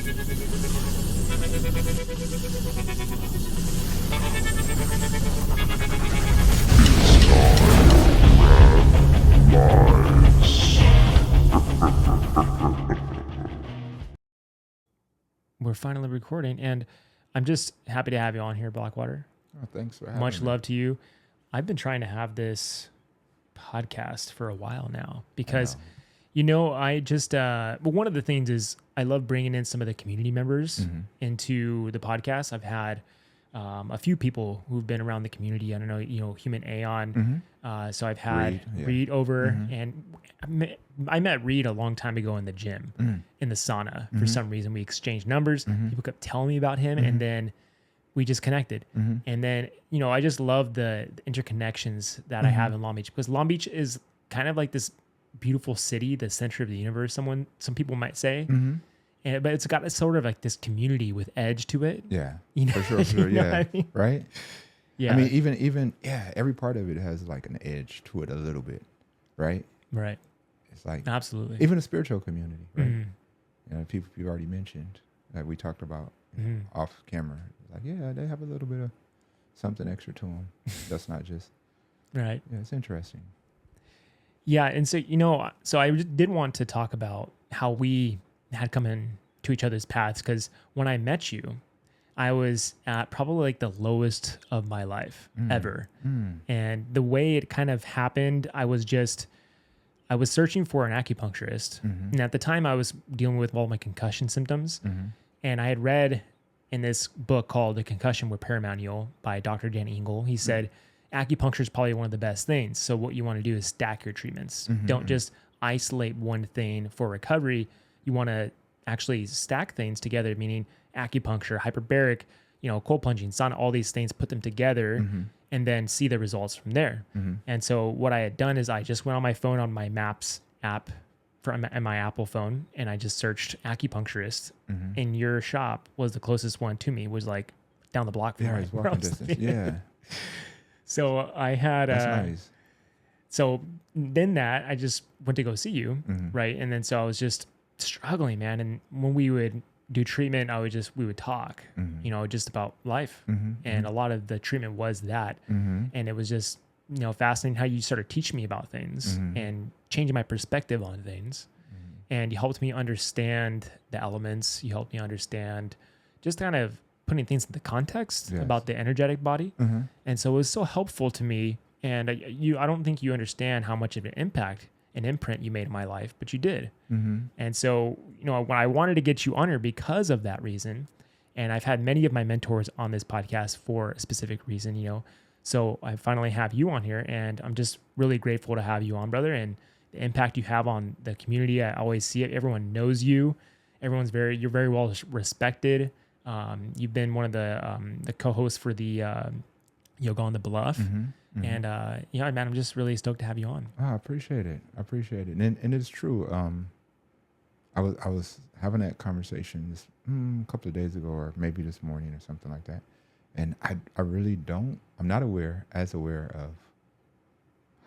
We're finally recording, and I'm just happy to have you on here, Blakwatter. Oh, thanks for having Much me. love to you. I've been trying to have this podcast for a while now because, I just, well, one of the things is I love bringing in some of the community members into the podcast. I've had a few people who've been around the community. I don't know, Human Aeon. So I've had Reed over, and I met Reed a long time ago in the gym, in the sauna. For some reason, we exchanged numbers. People kept telling me about him, and then we just connected. And then, I just love the interconnections that I have in Long Beach, because Long Beach is kind of like this beautiful city, the center of the universe, some people might say. But it's got a sort of like this community with edge to it. Yeah, for sure. Yeah, I mean? Right. Yeah. I mean, even every part of it has like an edge to it a little bit, right? Right. It's like absolutely even a spiritual community, right? People you already mentioned that we talked about off camera. Like, they have a little bit of something extra to them. That's not just right. Yeah, it's interesting. Yeah, and so so I did want to talk about how we had come into each other's paths, because when I met you, I was at probably like the lowest of my life ever. And the way it kind of happened, I was searching for an acupuncturist. And at the time I was dealing with all my concussion symptoms. And I had read in this book called The Concussion Repair Manual by Dr. Dan Engel. He said, acupuncture is probably one of the best things. So what you want to do is stack your treatments. Don't just isolate one thing for recovery. You want to actually stack things together, meaning acupuncture, hyperbaric, cold plunging, sauna, all these things, put them together and then see the results from there. And so what I had done is I just went on my phone, on my Maps app from my Apple phone, and I just searched acupuncturist, and your shop was the closest one to me, was like down the block from it's walking distance. Yeah. So I had That's nice. So then I just went to go see you, right? And then so I was just struggling, man. And when we would do treatment, we would talk, just about life. And a lot of the treatment was that. And it was just, fascinating how you started teaching me about things and changing my perspective on things. And you helped me understand the elements. You helped me understand just kind of putting things into context about the energetic body. And so it was so helpful to me. And I don't think you understand how much of an impact and imprint you made in my life, but you did. And so, when I wanted to get you on here because of that reason, and I've had many of my mentors on this podcast for a specific reason, so I finally have you on here, and I'm just really grateful to have you on, brother, and the impact you have on the community. I always see it. Everyone knows you. You're very well respected. You've been one of the co-hosts for the Yoga on the Bluff. And man, I'm just really stoked to have you on. I appreciate it. And it's true. I was having that conversation this a couple of days ago, or maybe this morning or something like that. And I really I'm not as aware of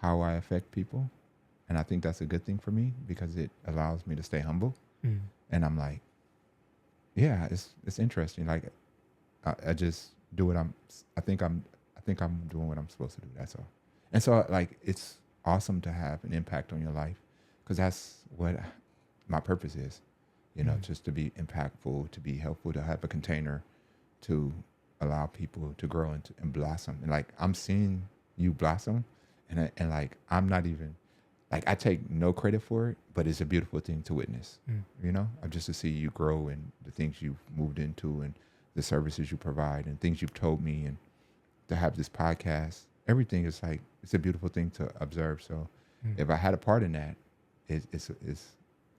how I affect people. And I think that's a good thing for me, because it allows me to stay humble. And I'm like, it's interesting. Like I just do what I think I'm doing what I'm supposed to do. That's all. And so like, it's awesome to have an impact on your life, because that's what my purpose is, just to be impactful, to be helpful, to have a container to allow people to grow and blossom. And like, I'm seeing you blossom, and like, I'm not even like, I take no credit for it, but it's a beautiful thing to witness, just to see you grow and the things you've moved into and the services you provide and things you've told me, and to have this podcast, everything is like, it's a beautiful thing to observe. So if I had a part in that, it's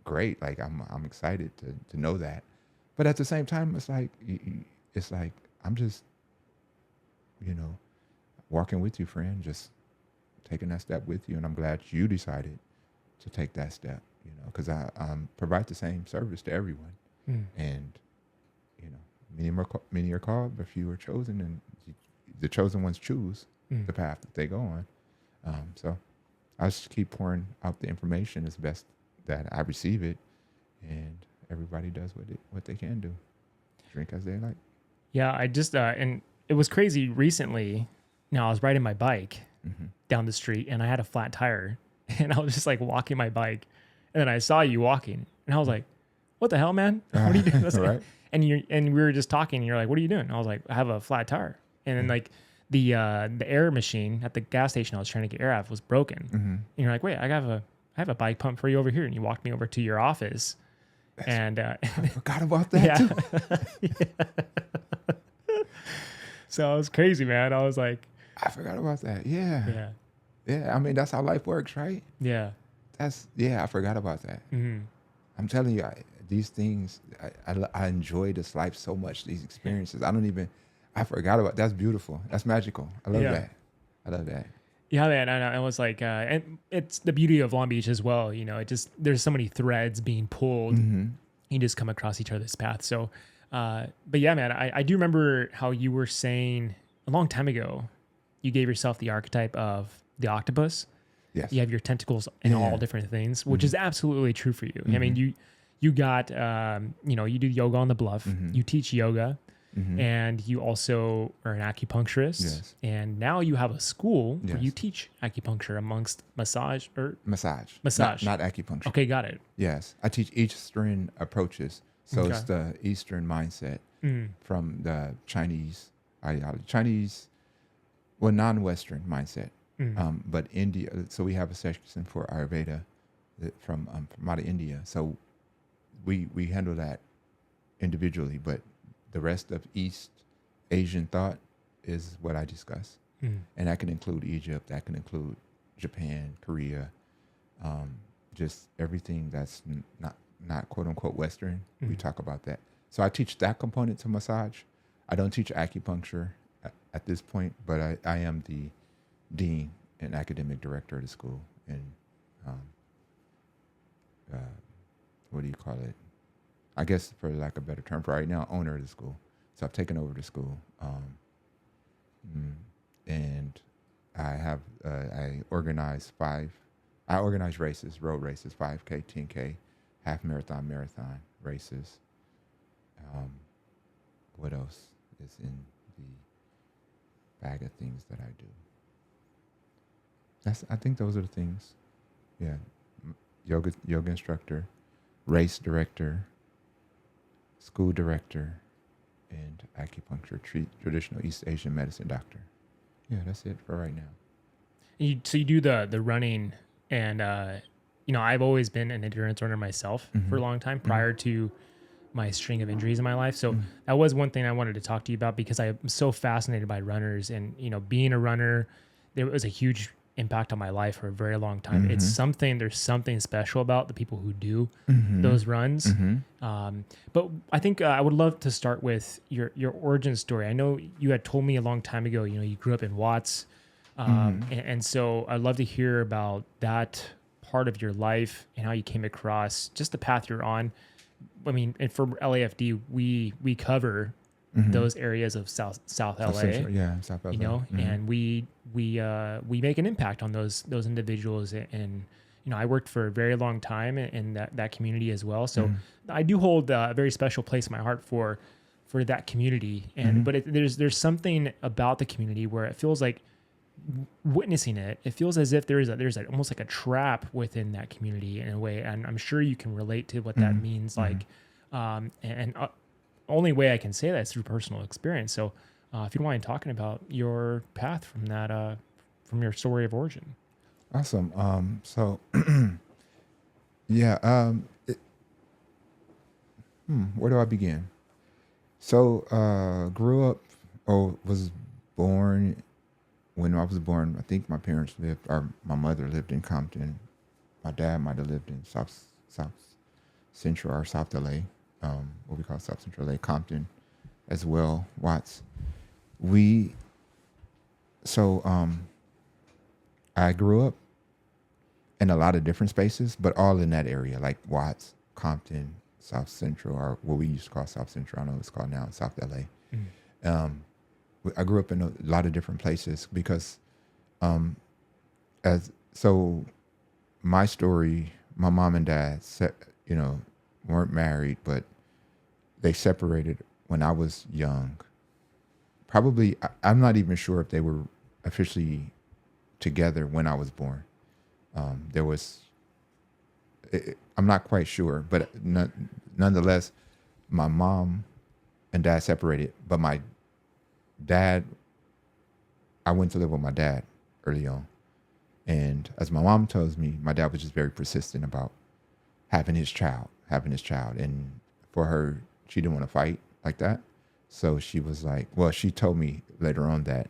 great. Like I'm excited to know that. But at the same time, it's like I'm just, walking with you, friend, just taking that step with you. And I'm glad you decided to take that step, because I provide the same service to everyone. And, many are called, but few are chosen, and the chosen ones choose the path that they go on. So I just keep pouring out the information as best that I receive it. And everybody does what they can do. Drink as they like. Yeah, I just and it was crazy recently. Now I was riding my bike down the street and I had a flat tire and I was just like walking my bike and then I saw you walking and I was like, "What the hell, man? What are you doing?" Right. And we were just talking and you're like, "What are you doing?" And I was like, "I have a flat tire." And then like the air machine at the gas station I was trying to get air out of was broken. And you're like, "Wait, I have a bike pump for you over here." And you walked me over to your office. And I forgot about that too. So it was crazy, man. I was like, I forgot about that. Yeah. I mean, that's how life works, right? Yeah. I forgot about that. I'm telling you, these things, I enjoy this life so much, these experiences. I forgot about, that's beautiful. That's magical. I love that. Yeah, man. I was like, and it's the beauty of Long Beach as well. You know, there's so many threads being pulled. You just come across each other's path. So, but yeah, man, I do remember how you were saying a long time ago, you gave yourself the archetype of the octopus. Yes. You have your tentacles in all different things, which is absolutely true for you. I mean, you got, you do yoga on the Bluff, you teach yoga, and you also are an acupuncturist. Yes. And now you have a school where you teach acupuncture amongst massage. Massage. Not acupuncture. Okay, got it. Yes. I teach Eastern approaches. So it's the Eastern mindset from the Chinese ideology. Non-Western mindset. But India, so we have a section for Ayurveda from out of India. So we handle that individually, but the rest of East Asian thought is what I discuss. And that can include Egypt, that can include Japan, Korea, just everything that's not quote unquote Western. We talk about that. So I teach that component to massage. I don't teach acupuncture at this point, but I am the dean and academic director of the school. And what do you call it? I guess for lack of a better term, for right now, owner of the school. So I've taken over the school. And I organize races, road races, 5K, 10K, half marathon races. What else is in the bag of things that I do? I think those are the things. Yeah. Yoga instructor, race director, school director, and acupuncture, traditional East Asian medicine doctor. Yeah, that's it for right now. So you do the running, and I've always been an endurance runner myself for a long time prior to my string of injuries in my life. So that was one thing I wanted to talk to you about because I'm so fascinated by runners, and being a runner, there was a huge impact on my life for a very long time. There's something special about the people who do those runs. But I think I would love to start with your origin story. I know you had told me a long time ago, you grew up in Watts. And so I'd love to hear about that part of your life and how you came across just the path you're on. I mean, and for LAFD, we cover those areas of South LA. South LA. And we make an impact on those individuals. And I worked for a very long time in that community as well. So I do hold a very special place in my heart for that community. And but there's something about the community where it feels like witnessing it feels as if there's almost like a trap within that community in a way. And I'm sure you can relate to what that means. Like, only way I can say that is through personal experience. So if you don't mind talking about your path from that, from your story of origin. Awesome. So where do I begin? So grew up was born. When I was born, I think my parents my mother lived in Compton. My dad might have lived in South Central or South LA, what we call South Central LA, Compton as well, Watts. I grew up in a lot of different spaces, but all in that area, like Watts, Compton, South Central, or what we used to call South Central. I know it's called now South LA. I grew up in a lot of different places because, my story, my mom and dad weren't married, but they separated when I was young. Probably, I'm not even sure if they were officially together when I was born. There was, I'm not quite sure, but nonetheless, my mom and dad separated, but my dad, I went to live with my dad early on. And as my mom tells me, my dad was just very persistent about having his child. And for her, she didn't want to fight like that. So she was like, well, she told me later on that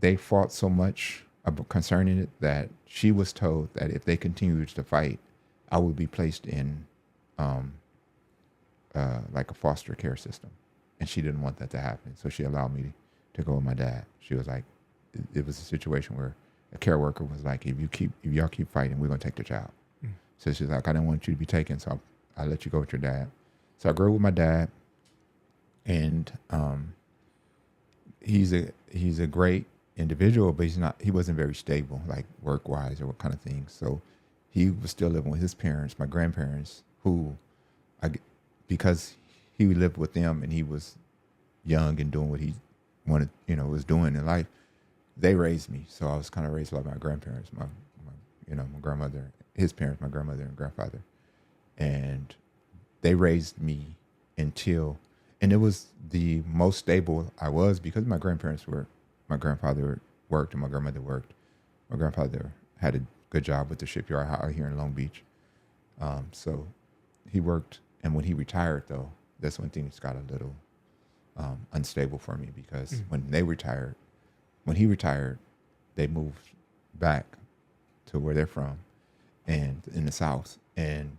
they fought so much concerning it that she was told that if they continued to fight, I would be placed in like a foster care system. And she didn't want that to happen. So she allowed me to go with my dad. She was like, it was a situation where a care worker was like, if y'all keep fighting, we're going to take the child. So she's like, I didn't want you to be taken, so I'll let you go with your dad. So I grew up with my dad, and he's a great individual, but he wasn't very stable, like work-wise or what kind of things. So he was still living with his parents, my grandparents, who, because he lived with them and he was young and doing what he wanted, was doing in life, they raised me. So I was kind of raised by my grandparents, my grandmother, his parents, my grandmother and grandfather. And they raised me and it was the most stable I was because my grandfather worked and my grandmother worked. My grandfather had a good job with the shipyard out here in Long Beach. So he worked, and when he retired though, that's when things got a little unstable for me because when he retired, they moved back to where they're from and in the South. And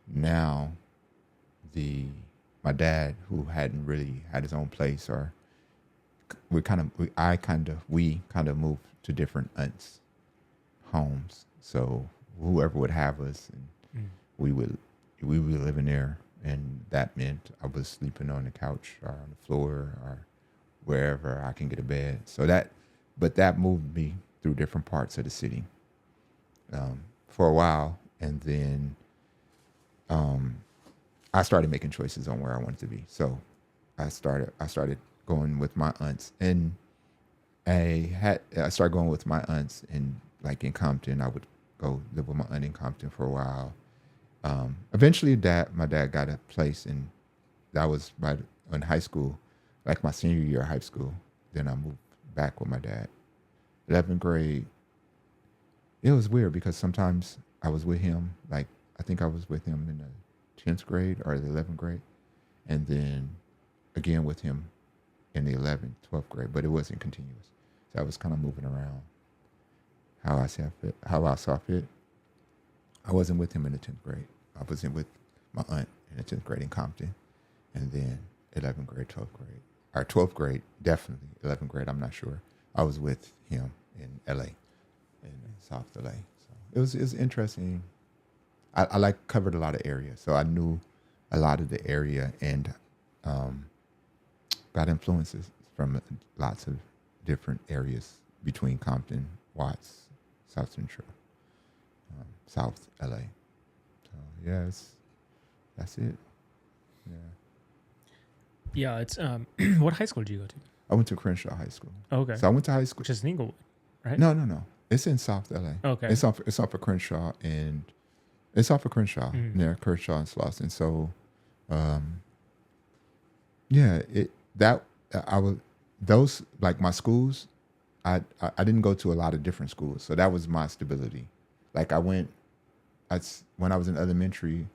now my dad, who hadn't really had his own place, or we kind of moved to different aunts' homes. So whoever would have us, and we would be living there, and that meant I was sleeping on the couch or on the floor or wherever I can get a bed. So that moved me through different parts of the city for a while, and then I started making choices on where I wanted to be. So I started going with my aunts, and I started going with my aunts in Compton. I would go live with my aunt in Compton for a while. Eventually, my dad got a place, and that was in high school, like my senior year of high school. Then I moved back with my dad. 11th grade, it was weird because sometimes I was with him, I think I was with him in the 10th grade or the 11th grade, and then again with him in the 11th, 12th grade, but it wasn't continuous. So I was kind of moving around how I saw fit. I wasn't with him in the 10th grade. I was with my aunt in the 10th grade in Compton, and then 11th grade, 12th grade, or 12th grade, definitely. 11th grade, I'm not sure. I was with him in L.A., in South L.A. So it was interesting. I covered a lot of areas, so I knew a lot of the area and got influences from lots of different areas between Compton, Watts, South Central, South LA. So that's it. Yeah. Yeah, it's what high school did you go to? I went to Crenshaw High School. Okay. So I went to high school. Which is in Inglewood, right? No. It's in South LA. Okay. It's off of Crenshaw near Kershaw and Slauson. So, my schools, I didn't go to a lot of different schools, so that was my stability. When I was in elementary,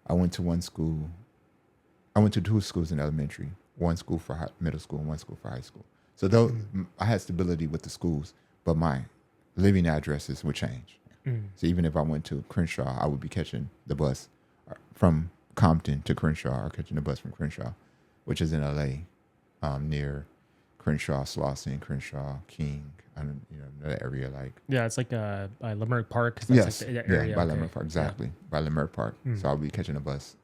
I went to one school. I went to two schools in elementary, one school for middle school and one school for high school. So I had stability with the schools, but my living addresses would change. So even if I went to Crenshaw, I would be catching the bus from Compton to Crenshaw, or catching the bus from Crenshaw, which is in LA, near Crenshaw, Slauson, Crenshaw, King, that area. It's by Leimert Park. Yes, that area. Yeah, by Leimert Park, exactly, by Leimert Park. So I'll be catching a bus.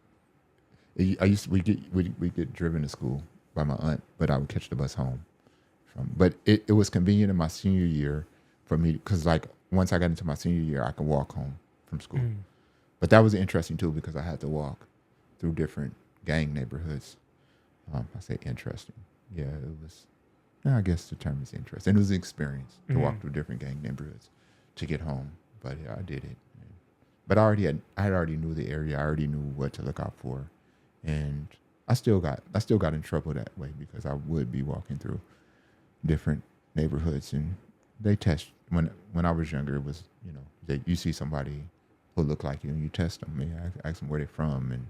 We get driven to school by my aunt, but I would catch the bus home. But it was convenient in my senior year for me because once I got into my senior year, I could walk home from school. But that was interesting too because I had to walk through different gang neighborhoods. I say interesting. Yeah, it was. I guess the term is interesting. It was an experience to walk through different gang neighborhoods to get home. But yeah, I did it. But I already knew the area. I already knew what to look out for, and I still got in trouble that way because I would be walking through different neighborhoods and they test when I was younger. It was you see somebody who look like you and you test them. I ask them where they're from and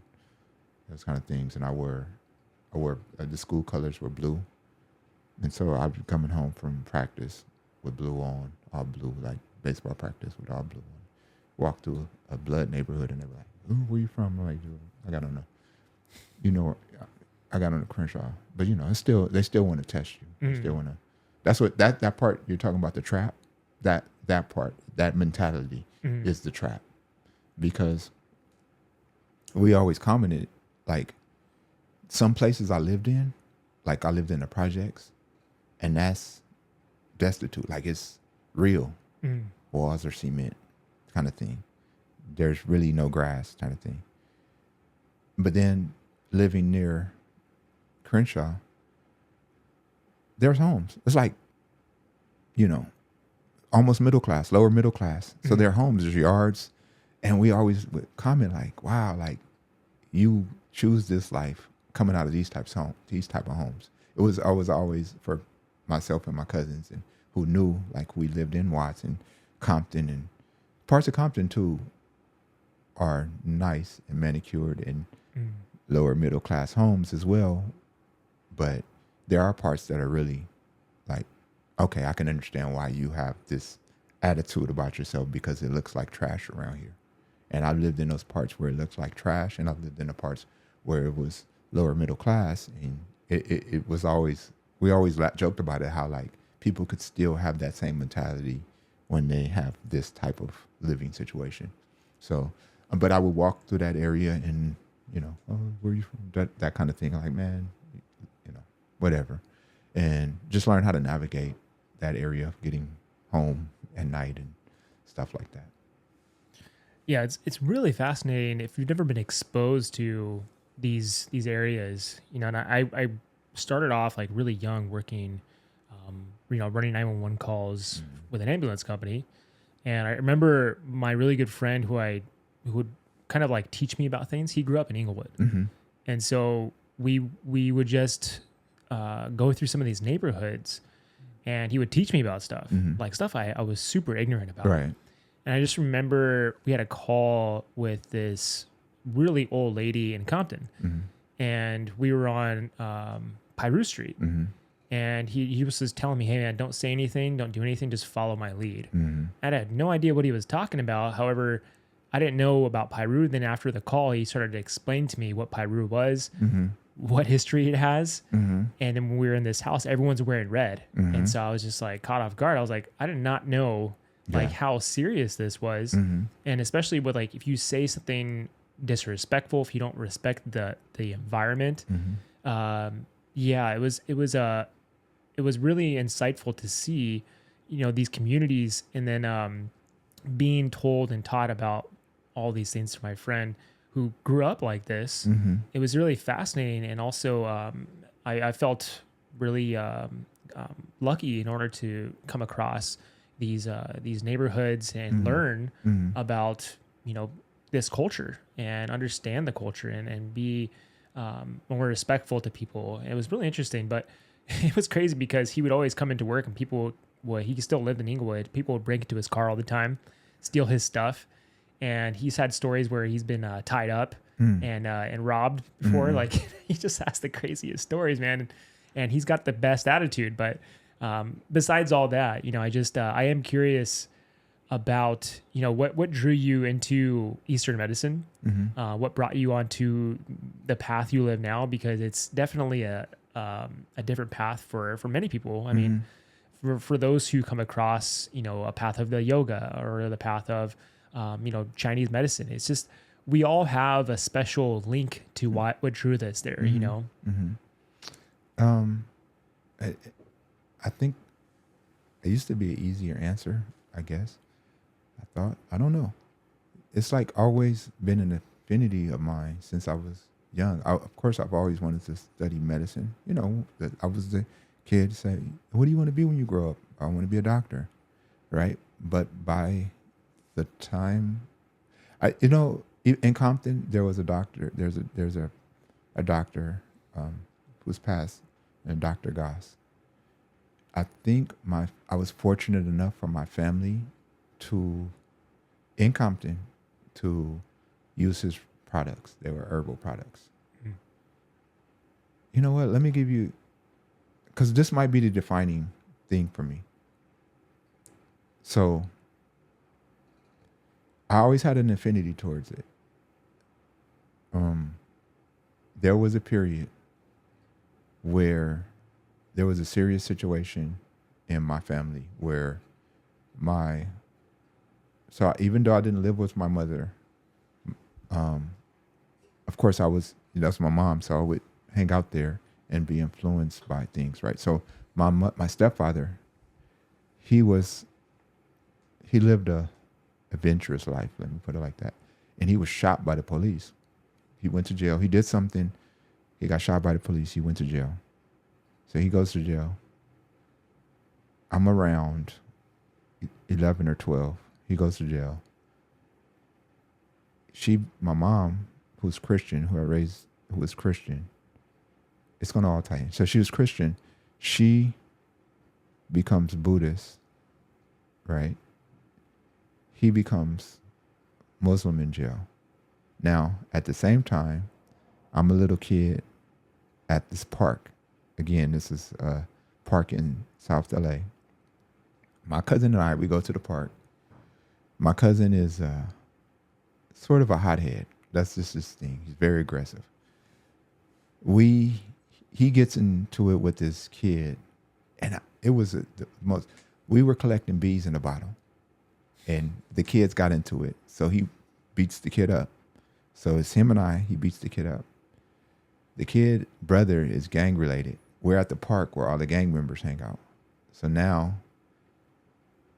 those kind of things. And I wore the school colors were blue, and so I'd be coming home from practice with blue on, all blue, like baseball practice with all blue on. Walk through a blood neighborhood and they're like, "Ooh, where you from?" I'm like, "Dude, I got on I got on the Crenshaw," but they still want to test you. They still want to. That's what that part you're talking about, the trap. That part, that mentality is the trap, because we always commented like some places I lived in, like I lived in the projects, and that's destitute. Like it's real walls or cement kind of thing. There's really no grass kind of thing. But then living near Crenshaw, there's homes. It's like, almost middle class, lower middle class. So their homes, there's yards. And we always would comment like, wow, like you choose this life coming out of these type of homes. It was always for myself and my cousins and who knew, like we lived in Watts and Compton, and parts of Compton too are nice and manicured and lower middle class homes as well. But there are parts that are really like, okay, I can understand why you have this attitude about yourself because it looks like trash around here. And I lived in those parts where it looks like trash, and I lived in the parts where it was lower middle class. And it was always, we always joked about it, how like people could still have that same mentality when they have this type of living situation. So, but I would walk through that area and, oh, where are you from? That kind of thing. I'm like, man, whatever. And just learn how to navigate that area of getting home at night and stuff like that. Yeah, it's really fascinating if you've never been exposed to these areas, and I started off like really young working, running 911 calls with an ambulance company. And I remember my really good friend who would kind of like teach me about things. He grew up in Inglewood. And so we would just go through some of these neighborhoods and he would teach me about stuff, like stuff I was super ignorant about. Right. And I just remember we had a call with this really old lady in Compton, and we were on Piru Street. And he was just telling me, "Hey man, don't say anything, don't do anything, just follow my lead." And I had no idea what he was talking about. However, I didn't know about Piru. Then after the call, he started to explain to me what Piru was, what history it has. And then when we were in this house, everyone's wearing red. And so I was just like caught off guard. I was like, I did not know like how serious this was. And especially with like, if you say something disrespectful, if you don't respect the environment, it was really insightful to see, these communities, and then being told and taught about all these things to my friend who grew up like this. It was really fascinating. And also I felt really lucky in order to come across these neighborhoods and learn about, this culture and understand the culture and be more respectful to people. It was really interesting, but it was crazy because he would always come into work and he still lived in Inglewood. People would break into his car all the time, steal his stuff. And he's had stories where he's been tied up and robbed before. Like he just has the craziest stories, man. And he's got the best attitude. But besides all that, I am curious about, what drew you into Eastern medicine, what brought you onto the path you live now, because it's definitely a different path for many people. I mean, for those who come across, a path of the yoga or the path of, Chinese medicine, it's just, we all have a special link to what drew us there, I think it used to be an easier answer, I guess. I don't know. it's like always been an affinity of mine since I was young. Of course, I've always wanted to study medicine. You know, that I was the kid say, "What do you want to be when you grow up?" I want to be a doctor, right? But by the time in Compton, there was a doctor. There's a doctor who's passed, and Dr. Goss. I think I was fortunate enough for my family in Compton to use his products. They were herbal products. Mm. You know what? Let me give you, because this might be the defining thing for me. So I always had an affinity towards it. There was a period where there was a serious situation in my family where so even though I didn't live with my mother, of course that's my mom, so I would hang out there and be influenced by things, right? So my stepfather, he lived a adventurous life, let me put it like that. And he was shot by the police. He went to jail. He did something. He got shot by the police. He went to jail. So he goes to jail. I'm around 11 or 12. He goes to jail. My mom, who's Christian, who was Christian, it's going to all tie in. So she was Christian. She becomes Buddhist, right? He becomes Muslim in jail. Now, at the same time, I'm a little kid at this park. Again, this is a park in South LA. My cousin and I, we go to the park. My cousin is sort of a hothead. That's just his thing. He's very aggressive. He gets into it with this kid, and it was we were collecting bees in a bottle, and the kids got into it. So he beats the kid up. So it's him and I, he beats the kid up. The kid brother is gang related. We're at the park where all the gang members hang out. So now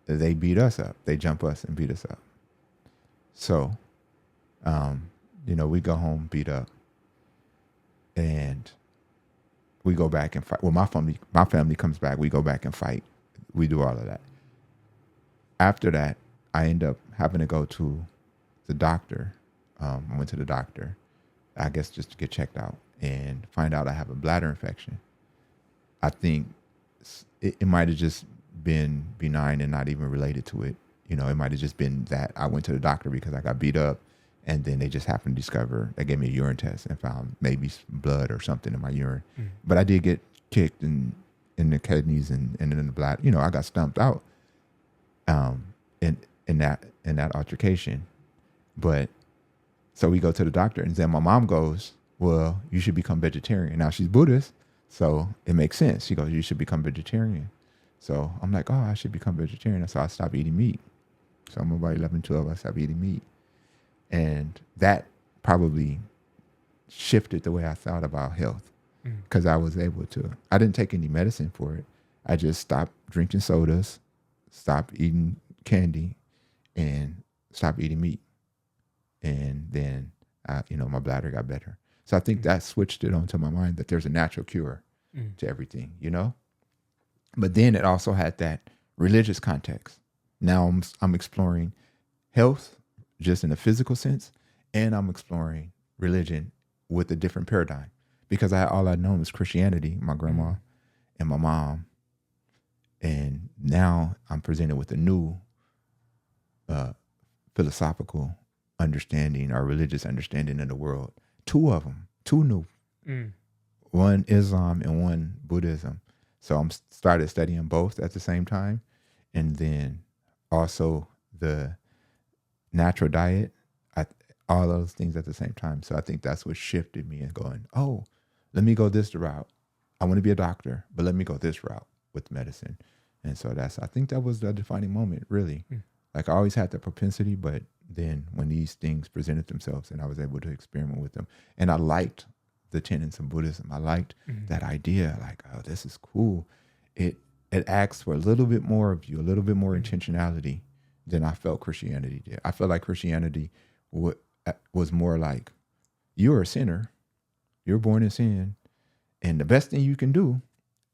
they beat us up. They jump us and beat us up. So, we go home beat up, and we go back and fight. Well, my family comes back. We go back and fight. We do all of that. After that, I end up having to go to the doctor. I went to the doctor, I guess just to get checked out, and find out I have a bladder infection. I think it might have just been benign and not even related to it. It might have just been that I went to the doctor because I got beat up, and then they just happened to discover, they gave me a urine test and found maybe blood or something in my urine. Mm. But I did get kicked in the kidneys and in the bladder. I got stumped out in that altercation. But so we go to the doctor, and then my mom goes, "Well, you should become vegetarian." Now she's Buddhist, so it makes sense. She goes, "You should become vegetarian." So I'm like, "Oh, I should become vegetarian." So I stopped eating meat. So I'm about 11, 12, I stopped eating meat. And that probably shifted the way I thought about health, because I was able to, I didn't take any medicine for it. I just stopped drinking sodas, stopped eating candy, and stopped eating meat. And then, my bladder got better. So I think that switched it onto my mind that there's a natural cure to everything, But then it also had that religious context. Now I'm exploring health just in a physical sense, and I'm exploring religion with a different paradigm, because all I'd known was Christianity, my grandma and my mom. And now I'm presented with a new philosophical understanding or religious understanding of the world. Two of them, two new. One Islam and one Buddhism. So I'm started studying both at the same time. And then also the natural diet, all those things at the same time. So I think that's what shifted me and going, oh, let me go this route. I want to be a doctor, but let me go this route with medicine. And so I think that was the defining moment, really. Like I always had the propensity, but then when these things presented themselves and I was able to experiment with them, and I liked the tenets of Buddhism. I liked that idea, like, oh, this is cool. It asks for a little bit more of you, a little bit more intentionality than I felt Christianity did. I felt like Christianity was more like, you're a sinner, you're born in sin, and the best thing you can do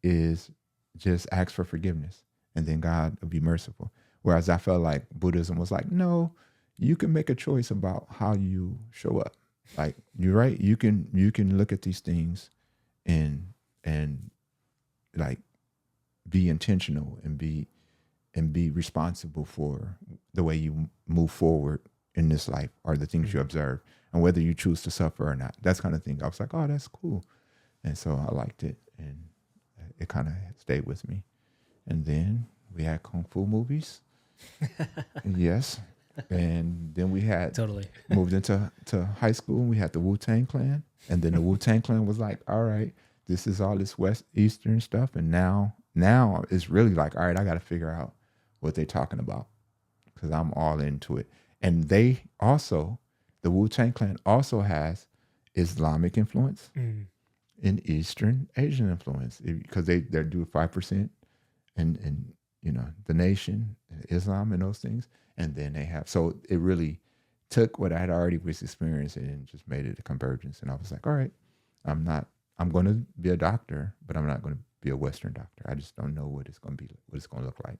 is just ask for forgiveness, and then God will be merciful. Whereas I felt like Buddhism was like, no, you can make a choice about how you show up. Like, you're right. You can look at these things and like be intentional and be responsible for the way you move forward in this life, or the things you observe, and whether you choose to suffer or not. That's kind of thing. I was like, oh, that's cool. And so I liked it, and it kind of stayed with me. And then we had Kung Fu movies. Yes. And then we had moved into high school, and we had the Wu-Tang Clan. And then the Wu-Tang Clan was like, all right, this is all this West Eastern stuff. And now it's really like, all right, I got to figure out what they're talking about, because I'm all into it. And they also, the Wu-Tang Clan also has Islamic influence and Eastern Asian influence, because they do 5% and you know, the nation, Islam, and those things. And then they have, so it really took what I had already was experiencing and just made it a convergence. And I was like, all right, I'm going to be a doctor, but I'm not going to be a Western doctor. I just don't know what it's going to be, what it's going to look like.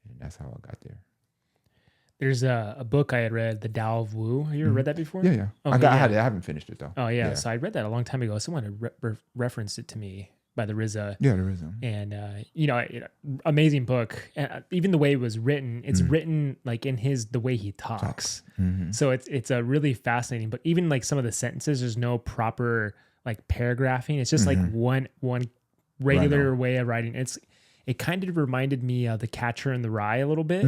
And that's how I got there. There's a book I had read, The Tao of Wu. Have you ever read that before? Yeah. Okay, I haven't finished it though. Oh yeah. So I read that a long time ago. Someone had referenced it to me by the RZA. Yeah, the RZA. And you know, amazing book. Even the way it was written, it's written like in the way he talks. So it's a really fascinating book. Even like some of the sentences, there's no proper like paragraphing. It's just like one regular way of writing. It kind of reminded me of The Catcher in the Rye a little bit.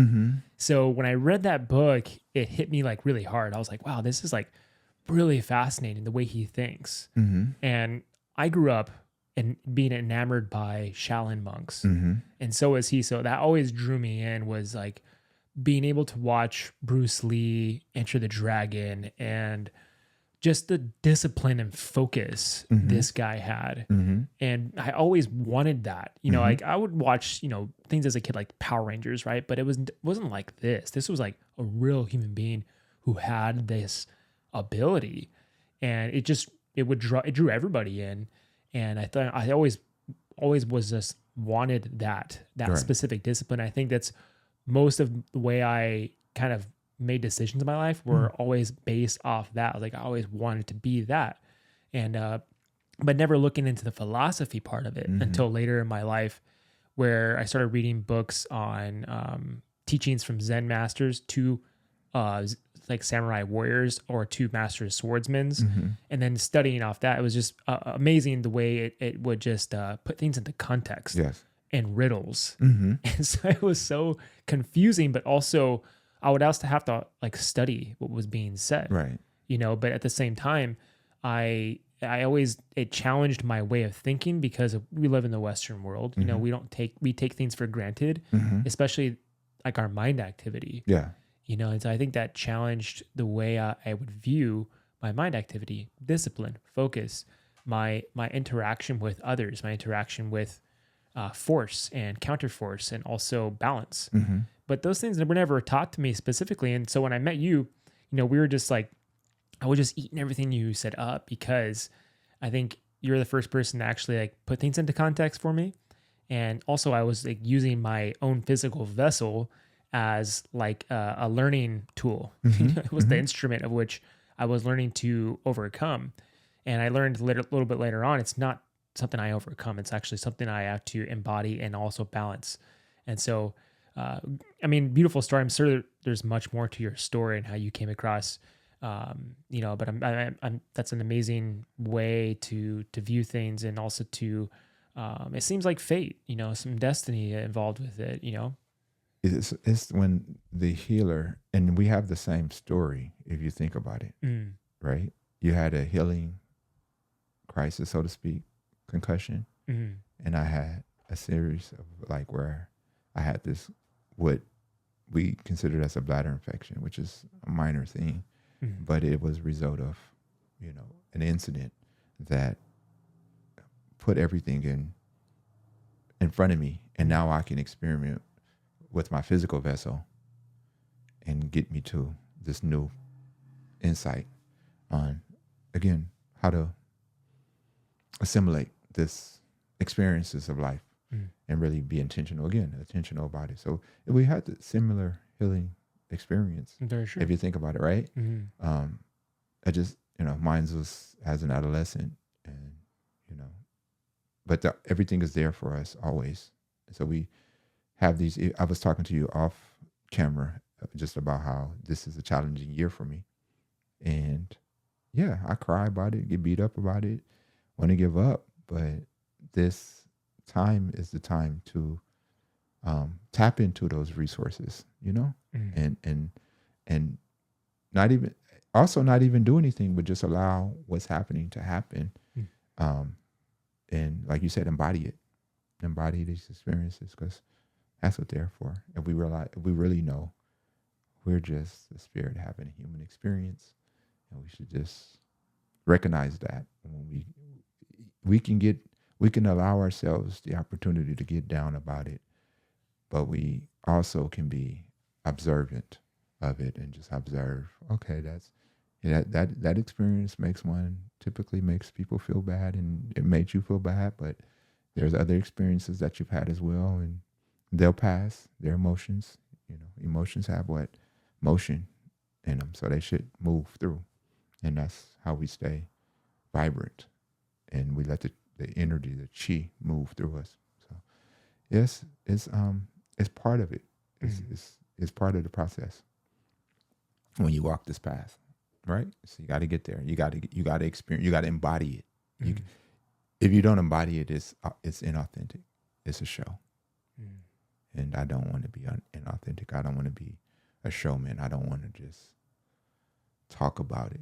So when I read that book, it hit me like really hard. I was like, wow, this is like really fascinating the way he thinks. And I grew up and being enamored by Shaolin monks. And so was he. So that always drew me in, was like being able to watch Bruce Lee Enter the Dragon, and just the discipline and focus this guy had. And I always wanted that, you know, like I would watch, you know, things as a kid, like Power Rangers, right? But it wasn't like this. This was like a real human being who had this ability, and it drew everybody in. And I thought I always was just wanted that specific discipline. I think that's most of the way I kind of made decisions in my life were always based off that. Like I always wanted to be that, and but never looking into the philosophy part of it until later in my life, where I started reading books on teachings from Zen masters to like samurai warriors or to master swordsmen, and then studying off that. It was just amazing the way it would just put things into context and riddles. And so it was so confusing, but also I would also have to like study what was being said, right? You know, but at the same time, it challenged my way of thinking, because we live in the Western world. You know, we take things for granted, especially like our mind activity. Yeah. You know, and so I think that challenged the way I would view my mind activity, discipline, focus, my interaction with others, my interaction with force and counterforce, and also balance. But those things were never taught to me specifically. And so when I met you, you know, we were just like, I was just eating everything you said up, because I think you're the first person to actually like put things into context for me. And also I was like using my own physical vessel as like a learning tool. It was the instrument of which I was learning to overcome. And I learned a little bit later on, it's not something I overcome. It's actually something I have to embody and also balance. And so, I mean, beautiful story. I'm sure there's much more to your story and how you came across, you know, but I'm that's an amazing way to view things, and also to, it seems like fate, you know, some destiny involved with it, you know. It's when the healer, and we have the same story if you think about it, right? You had a healing crisis, so to speak, concussion, and I had a series of like where I had this, what we considered as a bladder infection, which is a minor thing, but it was a result of, you know, an incident that put everything in front of me, and now I can experiment with my physical vessel and get me to this new insight on, again, how to assimilate this experiences of life and really be intentional about it. So we had the similar healing experience. Very true. If you think about it, right? I just, mine was as an adolescent, and, but everything is there for us always. So we have these, I was talking to you off camera just about how this is a challenging year for me. And yeah, I cry about it, get beat up about it, want to give up. But this time is the time to tap into those resources, and not even do anything, but just allow what's happening to happen. And like you said, embody these experiences, because that's what they're for. If we really know we're just the spirit having a human experience, and we should just recognize that when we can allow ourselves the opportunity to get down about it, but we also can be observant of it and just observe. Okay, that experience typically makes people feel bad, and it made you feel bad, but there's other experiences that you've had as well, and they'll pass. Their emotions, emotions have what? Motion in them, so they should move through. And that's how we stay vibrant, and we let the energy, the chi, move through us. So yes, it's part of it. It's part of the process when you walk this path, right? So you got to get there. You got to experience. You got to embody it. If you don't embody it, it's inauthentic. It's a show, and I don't want to be inauthentic. I don't want to be a showman. I don't want to just talk about it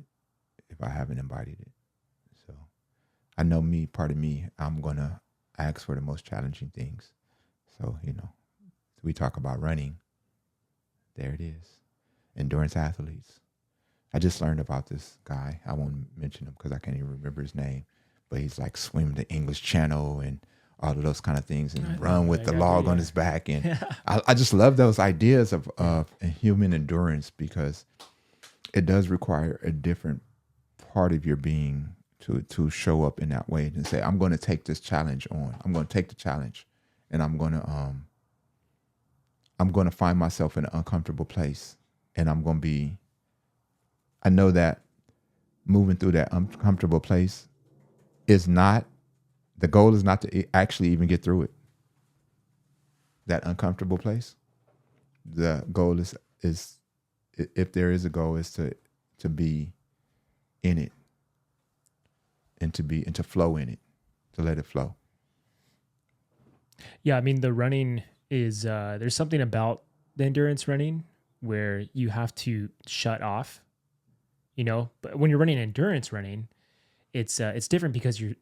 if I haven't embodied it. So I know part of me, I'm going to ask for the most challenging things. So, we talk about running. There it is. Endurance athletes. I just learned about this guy. I won't mention him because I can't even remember his name, but he's like swim the English Channel and all of those kind of things, and run with the log on his back. And I just love those ideas of human endurance, because it does require a different part of your being to show up in that way and say, I'm going to take this challenge on. I'm going to take the challenge, and I'm going to find myself in an uncomfortable place, and I know that moving through that uncomfortable place the goal is not to actually even get through it. That uncomfortable place. The goal is if there is a goal, is to be in it, and to flow in it, to let it flow. Yeah, I mean, the running is there's something about the endurance running where you have to shut off. But when you're running endurance running, it's different because you're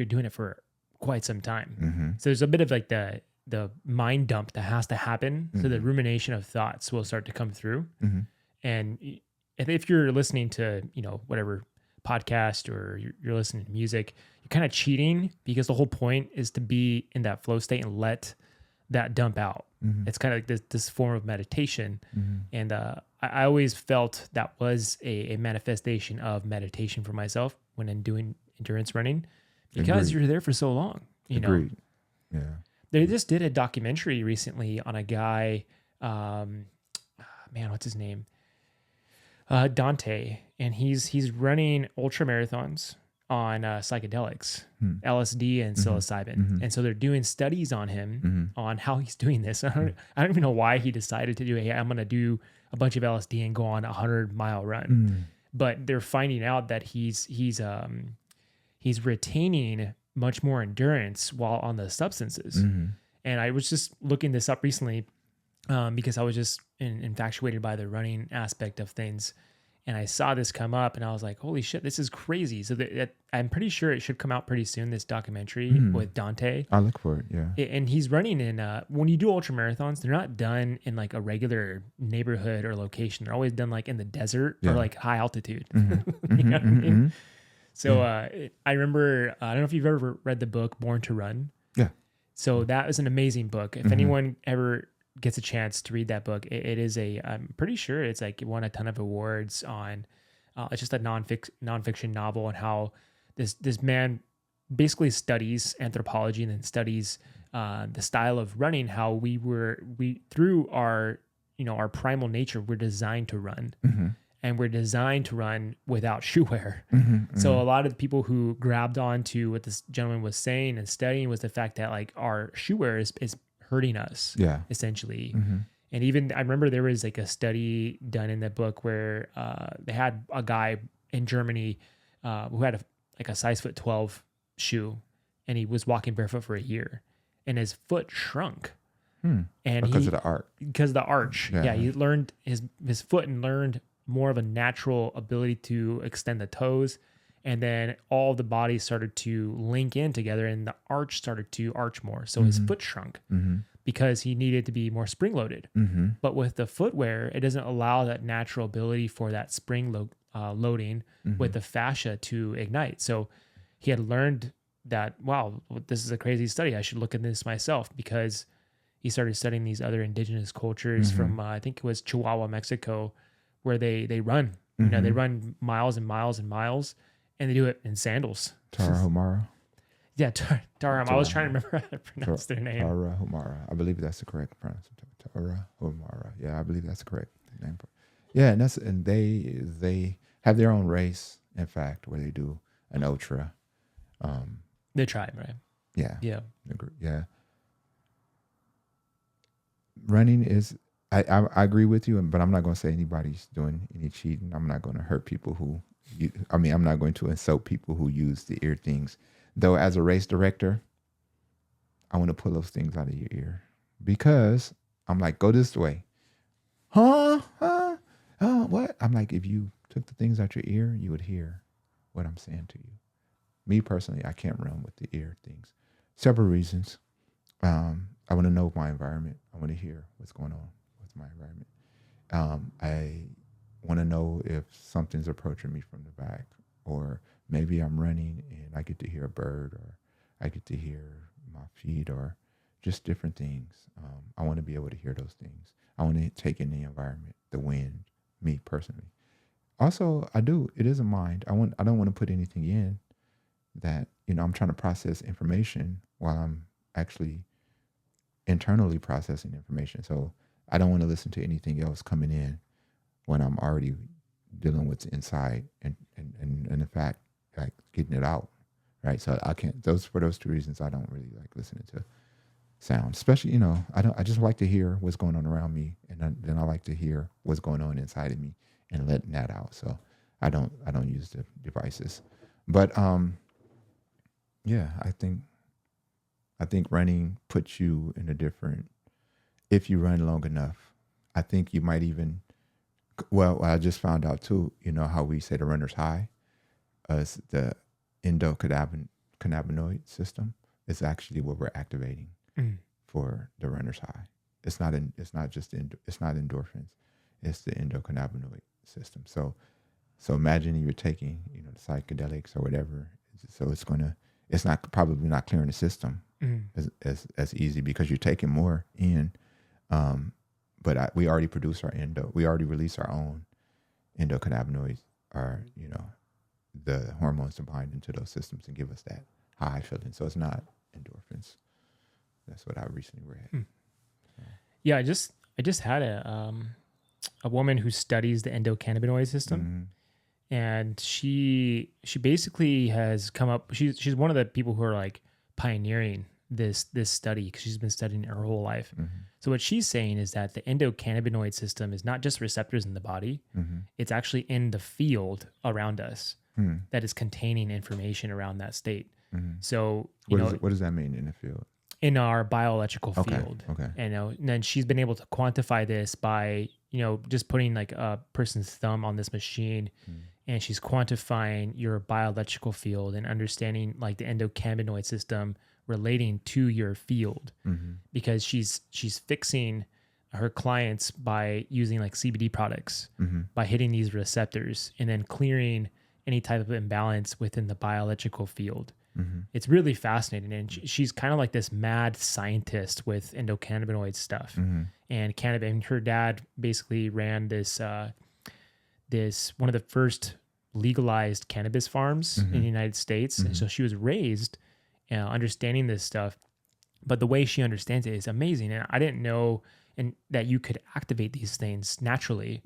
doing it for quite some time. So there's a bit of like the mind dump that has to happen. So the rumination of thoughts will start to come through. And if you're listening to, whatever podcast, or you're listening to music, you're kind of cheating, because the whole point is to be in that flow state and let that dump out. It's kind of like this form of meditation. And I always felt that was a manifestation of meditation for myself when I'm doing endurance running, because you're there for so long. Agreed. Yeah. They just did a documentary recently on a guy, what's his name? Dante, and he's running ultra marathons on psychedelics, LSD and psilocybin. And so they're doing studies on him on how he's doing this. I don't even know why he decided to do it. Hey, I'm going to do a bunch of LSD and go on a 100-mile run. But they're finding out that he's retaining much more endurance while on the substances. And I was just looking this up recently because I was just infatuated by the running aspect of things. And I saw this come up, and I was like, holy shit, this is crazy. So I'm pretty sure it should come out pretty soon, this documentary with Dante. I'll look for it, yeah. And he's running in, when you do ultra marathons, they're not done in like a regular neighborhood or location. They're always done like in the desert or like high altitude. You know what I mean? So I remember, I don't know if you've ever read the book Born to Run. Yeah. So that was an amazing book. If anyone ever gets a chance to read that book, it is I'm pretty sure it's like it won a ton of awards on, it's just a nonfiction novel on how this man basically studies anthropology and then studies the style of running, how we through our, our primal nature, we're designed to run. And we're designed to run without shoe wear. So a lot of the people who grabbed onto what this gentleman was saying and studying was the fact that like our shoe wear is hurting us, essentially. And even I remember there was like a study done in the book where they had a guy in Germany who had a size foot 12 shoe, and he was walking barefoot for a year, and his foot shrunk. And because of the arch. Because of the arch. Yeah, he learned his foot and learned more of a natural ability to extend the toes, and then all the body started to link in together, and the arch started to arch more. So his foot shrunk because he needed to be more spring loaded. But with the footwear, it doesn't allow that natural ability for that spring loading with the fascia to ignite. So he had learned that, wow, this is a crazy study. I should look at this myself, because he started studying these other indigenous cultures from, I think it was Chihuahua, Mexico, where they run, they run miles and miles and miles, and they do it in sandals. Tarahumara. Yeah, Tarahumara. I was trying to remember how to pronounce their name. Tarahumara. I believe that's the correct pronunciation. Tarahumara. Yeah, I believe that's the correct name. Yeah, and they have their own race, in fact, where they do an ultra. The tribe, right? Yeah. Yeah. Yeah. Running is. I agree with you, but I'm not going to say anybody's doing any cheating. I'm not going to hurt people I'm not going to insult people who use the ear things. Though as a race director, I want to pull those things out of your ear, because I'm like, go this way. Huh? What? I'm like, if you took the things out your ear, you would hear what I'm saying to you. Me personally, I can't run with the ear things. Several reasons. I want to know my environment. I want to hear what's going on with my environment. I want to know if something's approaching me from the back, or maybe I'm running and I get to hear a bird, or I get to hear my feet, or just different things. I want to be able to hear those things. I want to take in the environment, the wind, me personally. Also, it is a mind. I don't want to put anything in that, I'm trying to process information while I'm actually internally processing information. So I don't want to listen to anything else coming in when I'm already dealing with the inside and in fact, like getting it out. Right. So I can't, for those two reasons, I don't really like listening to sound, especially, I just like to hear what's going on around me. And then I like to hear what's going on inside of me and letting that out. So I don't use the devices, but, yeah, I think running puts you in a different, if you run long enough, I think you might even, I just found out too, how we say the runner's high, as the endocannabinoid system is actually what we're activating for the runner's high. It's not endorphins, it's the endocannabinoid system. So imagine you're taking, the psychedelics or whatever. So it's probably not clearing the system as easy, because you're taking more in. But we already produce we already release our own endocannabinoids, the hormones to bind into those systems and give us that high feeling. So it's not endorphins. That's what I recently read. Yeah, I just had a woman who studies the endocannabinoid system. And she basically has come up. She's one of the people who are like pioneering this study, because she's been studying it her whole life. So what she's saying is that the endocannabinoid system is not just receptors in the body; it's actually in the field around us that is containing information around that state. So what does that mean in the field? In our bioelectrical field. Okay. And then she's been able to quantify this by just putting like a person's thumb on this machine. And she's quantifying your bioelectrical field and understanding like the endocannabinoid system relating to your field, because she's fixing her clients by using like CBD products, by hitting these receptors and then clearing any type of imbalance within the bioelectrical field. It's really fascinating. And she's kind of like this mad scientist with endocannabinoid stuff. And cannabis, and her dad basically ran this one of the first legalized cannabis farms in the United States. And so she was raised understanding this stuff, but the way she understands it is amazing. And I didn't know that you could activate these things naturally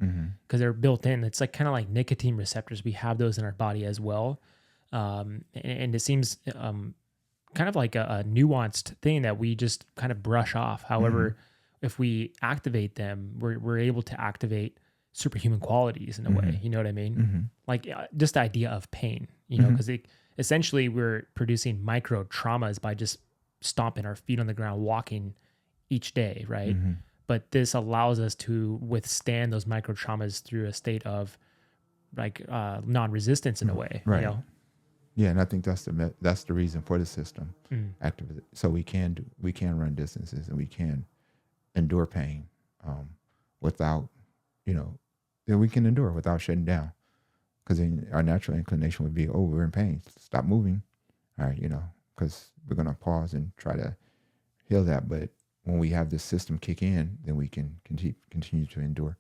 because they're built in. It's like kind of like nicotine receptors. We have those in our body as well. And it seems kind of like a nuanced thing that we just kind of brush off. However, if we activate them, we're able to activate superhuman qualities in a way. You know what I mean? Like just the idea of pain, you know, because essentially we're producing micro traumas by just stomping our feet on the ground, walking each day, right? But this allows us to withstand those micro traumas through a state of like non-resistance in a way, right? You know? Yeah, and I think that's the reason for the system activate. So we can run distances and we can endure pain without, you know, that we can endure without shutting down. Because our natural inclination would be, oh, we're in pain, stop moving, all right, you know, because we're gonna pause and try to heal that. But when we have this system kick in, then we can continue to endure.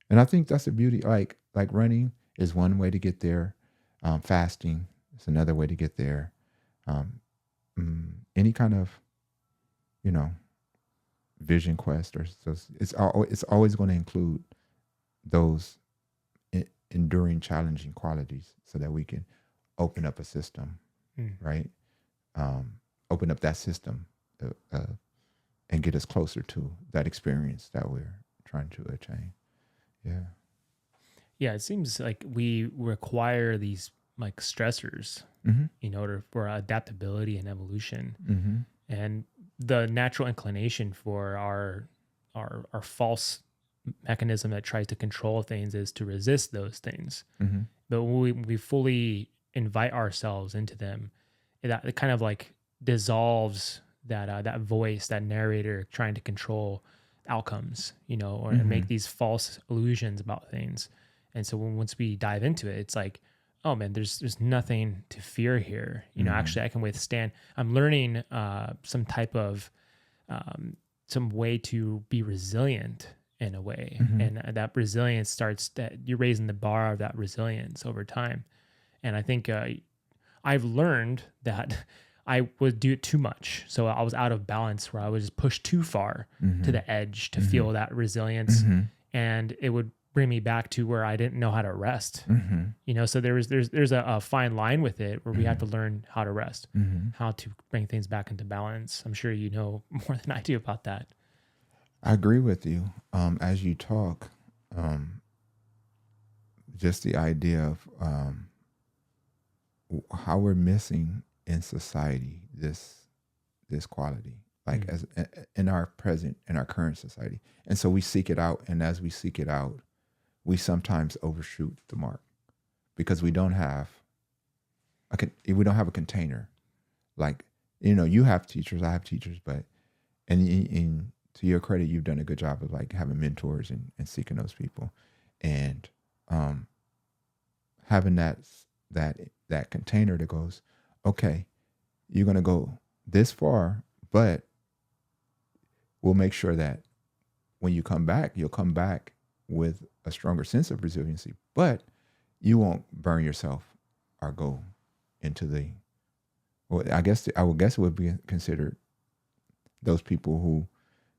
And I think that's the beauty. Like running is one way to get there. Fasting is another way to get there. Any kind of, you know, vision quest or so it's always going to include those enduring, challenging qualities so that we can open up a system, right? Open up that system and get us closer to that experience that we're trying to attain. Yeah. Yeah, it seems like we require these like stressors in order for adaptability and evolution. And the natural inclination for our false mechanism that tries to control things is to resist those things. But when we fully invite ourselves into them, it kind of like dissolves that voice, that narrator trying to control outcomes, you know, or make these false illusions about things. And so once we dive into it, it's like, oh man, there's nothing to fear here. You know, actually I can withstand. I'm learning some type of some way to be resilient in a way. And that resilience starts that you're raising the bar of that resilience over time. And I think I've learned that I would do it too much. So I was out of balance where I would just push too far to the edge to feel that resilience. And it would bring me back to where I didn't know how to rest. You know, so there's a fine line with it where we have to learn how to rest, how to bring things back into balance. I'm sure you know more than I do about that. I agree with you. As you talk, just the idea of how we're missing in society this quality, like as in our current society, and so we seek it out. And as we seek it out, we sometimes overshoot the mark because we don't have a container. Like, you know, you have teachers, I have teachers, but and to your credit, you've done a good job of like having mentors and seeking those people, and having that container that goes, okay, you're gonna go this far, but we'll make sure that when you come back, you'll come back with a stronger sense of resiliency, but you won't burn yourself or go into I would guess it would be considered those people who,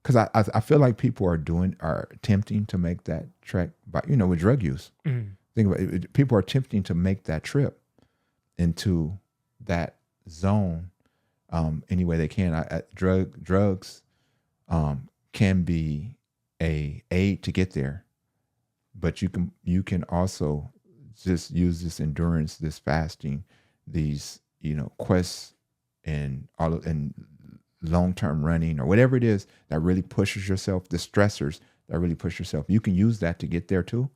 because I feel like people are attempting to make that trek by, you know, with drug use. Think about it. People are attempting to make that trip into that zone any way they can. Drugs can be a aid to get there, but you can also just use this endurance, this fasting, these, you know, quests and long-term running or whatever it is that really pushes yourself, the stressors that really push yourself. You can use that to get there too,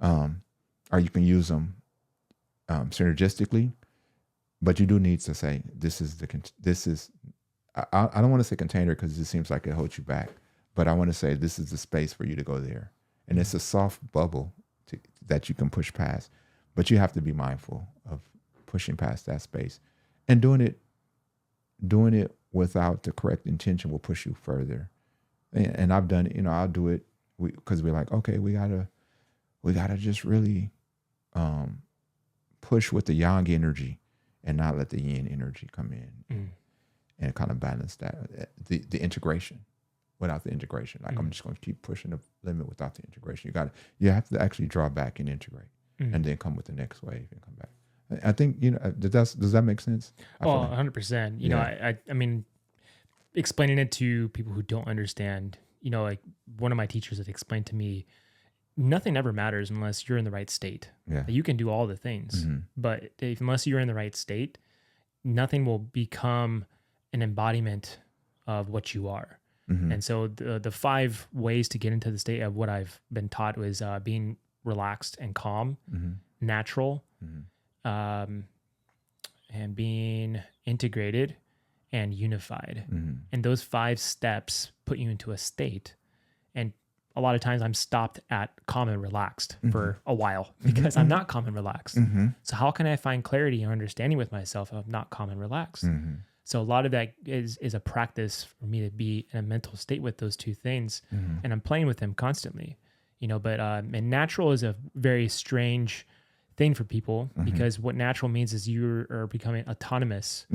or you can use them synergistically. But you do need to say I don't want to say container because it seems like it holds you back, but I want to say this is the space for you to go there, and it's a soft bubble that you can push past. But you have to be mindful of pushing past that space And doing it without the correct intention will push you further. And I've done it, I'll do it because we're like, okay, we gotta just really push with the yang energy and not let the yin energy come in and kind of balance that, the integration without the integration. Like I'm just going to keep pushing the limit without the integration. You have to actually draw back and integrate and then come with the next wave and come back. I think, does that make sense? Oh, 100%. I mean, explaining it to people who don't understand, like one of my teachers had explained to me, nothing ever matters unless you're in the right state. Yeah. You can do all the things, but unless you're in the right state, nothing will become an embodiment of what you are. And so the 5 ways to get into the state of what I've been taught was being relaxed and calm, natural, and being integrated and unified. And those 5 steps put you into a state. And a lot of times I'm stopped at calm and relaxed for a while because I'm not calm and relaxed. So how can I find clarity and understanding with myself if I'm not calm and relaxed? So a lot of that is a practice for me to be in a mental state with those 2 things. And I'm playing with them constantly, but and natural is a very strange thing for people because what natural means is you are becoming autonomous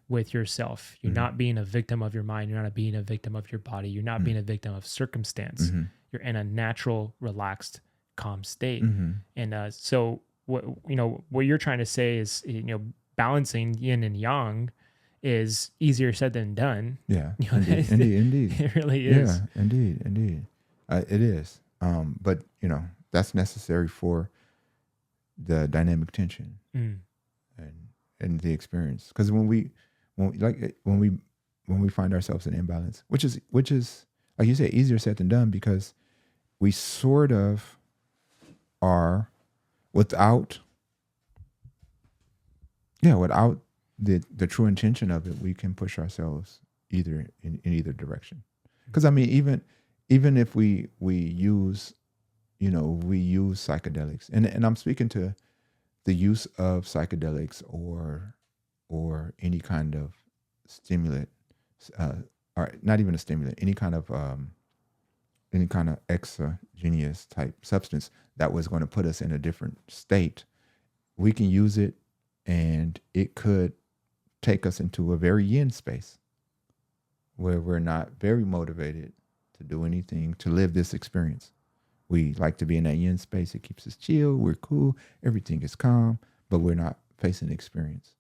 with yourself. You're not being a victim of your mind. You're not being a victim of your body. You're not being a victim of circumstance. You're in a natural, relaxed, calm state. And so what you're trying to say is, balancing yin and yang is easier said than done. Yeah, indeed. It really is. Yeah, indeed. It is. But that's necessary for the dynamic tension and the experience. Because when we find ourselves in imbalance, which is like you say, easier said than done, because we sort of are without the true intention of it, we can push ourselves either in either direction. Because I mean, even if we use psychedelics, and I'm speaking to the use of psychedelics or any kind of stimulant, or not even a stimulant, any kind of exogenous type substance that was going to put us in a different state, we can use it and it could take us into a very yin space where we're not very motivated to do anything, to live this experience. We like to be in that yin space. It keeps us chill. We're cool. Everything is calm, but we're not facing the experience.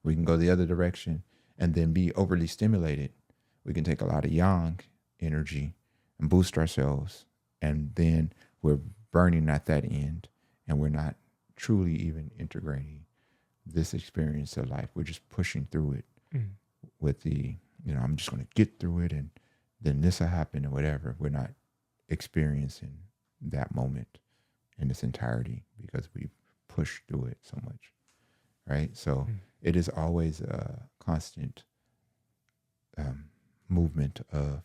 We can go the other direction and then be overly stimulated. We can take a lot of yang energy and boost ourselves. And then we're burning at that end and we're not truly even integrating this experience of life. We're just pushing through it with the, I'm just going to get through it and then this will happen or whatever. We're not experiencing that moment in its entirety because we've pushed through it so much, right? So it is always a constant movement of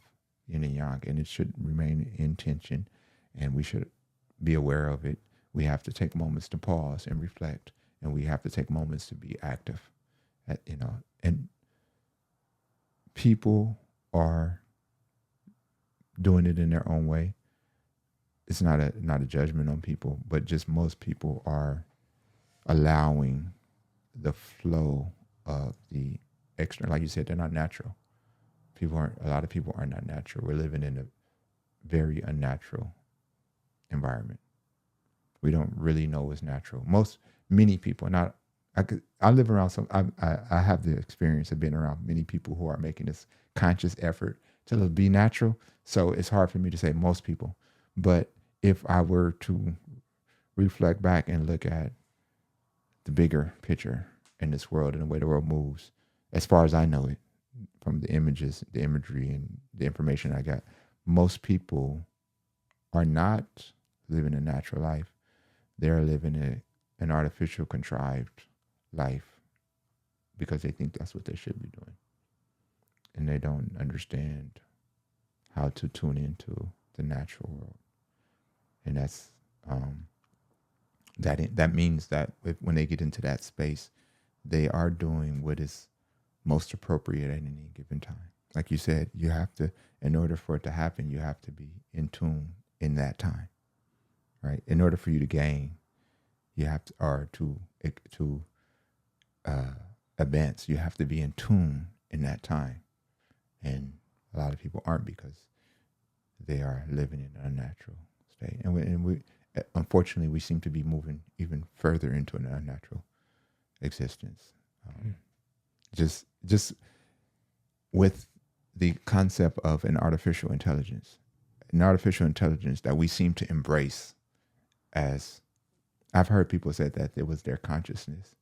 yin and yang, and it should remain in tension, and we should be aware of it. We have to take moments to pause and reflect, and we have to take moments to be active, and people are doing it in their own way. It's not a judgment on people, but just most people are allowing the flow of the external. Like you said, they're not natural. A lot of people are not natural. We're living in a very unnatural environment. We don't really know what's natural. Many people, I live around I have the experience of being around many people who are making this conscious effort to be natural. So it's hard for me to say most people, but if I were to reflect back and look at the bigger picture in this world and the way the world moves, as far as I know it, from the images, the imagery, and the information I got, most people are not living a natural life. They're living an artificial, contrived life because they think that's what they should be doing. And they don't understand how to tune into the natural world. And that's that means that when they get into that space, they are doing what is most appropriate at any given time. Like you said, you have to, in order for it to happen, you have to be in tune in that time, right? In order for you to gain, you have to, or to advance, you have to be in tune in that time. And a lot of people aren't, because they are living in an unnatural state. And we unfortunately, we seem to be moving even further into an unnatural existence. Just with the concept of an artificial intelligence that we seem to embrace as, I've heard people say that it was their consciousness.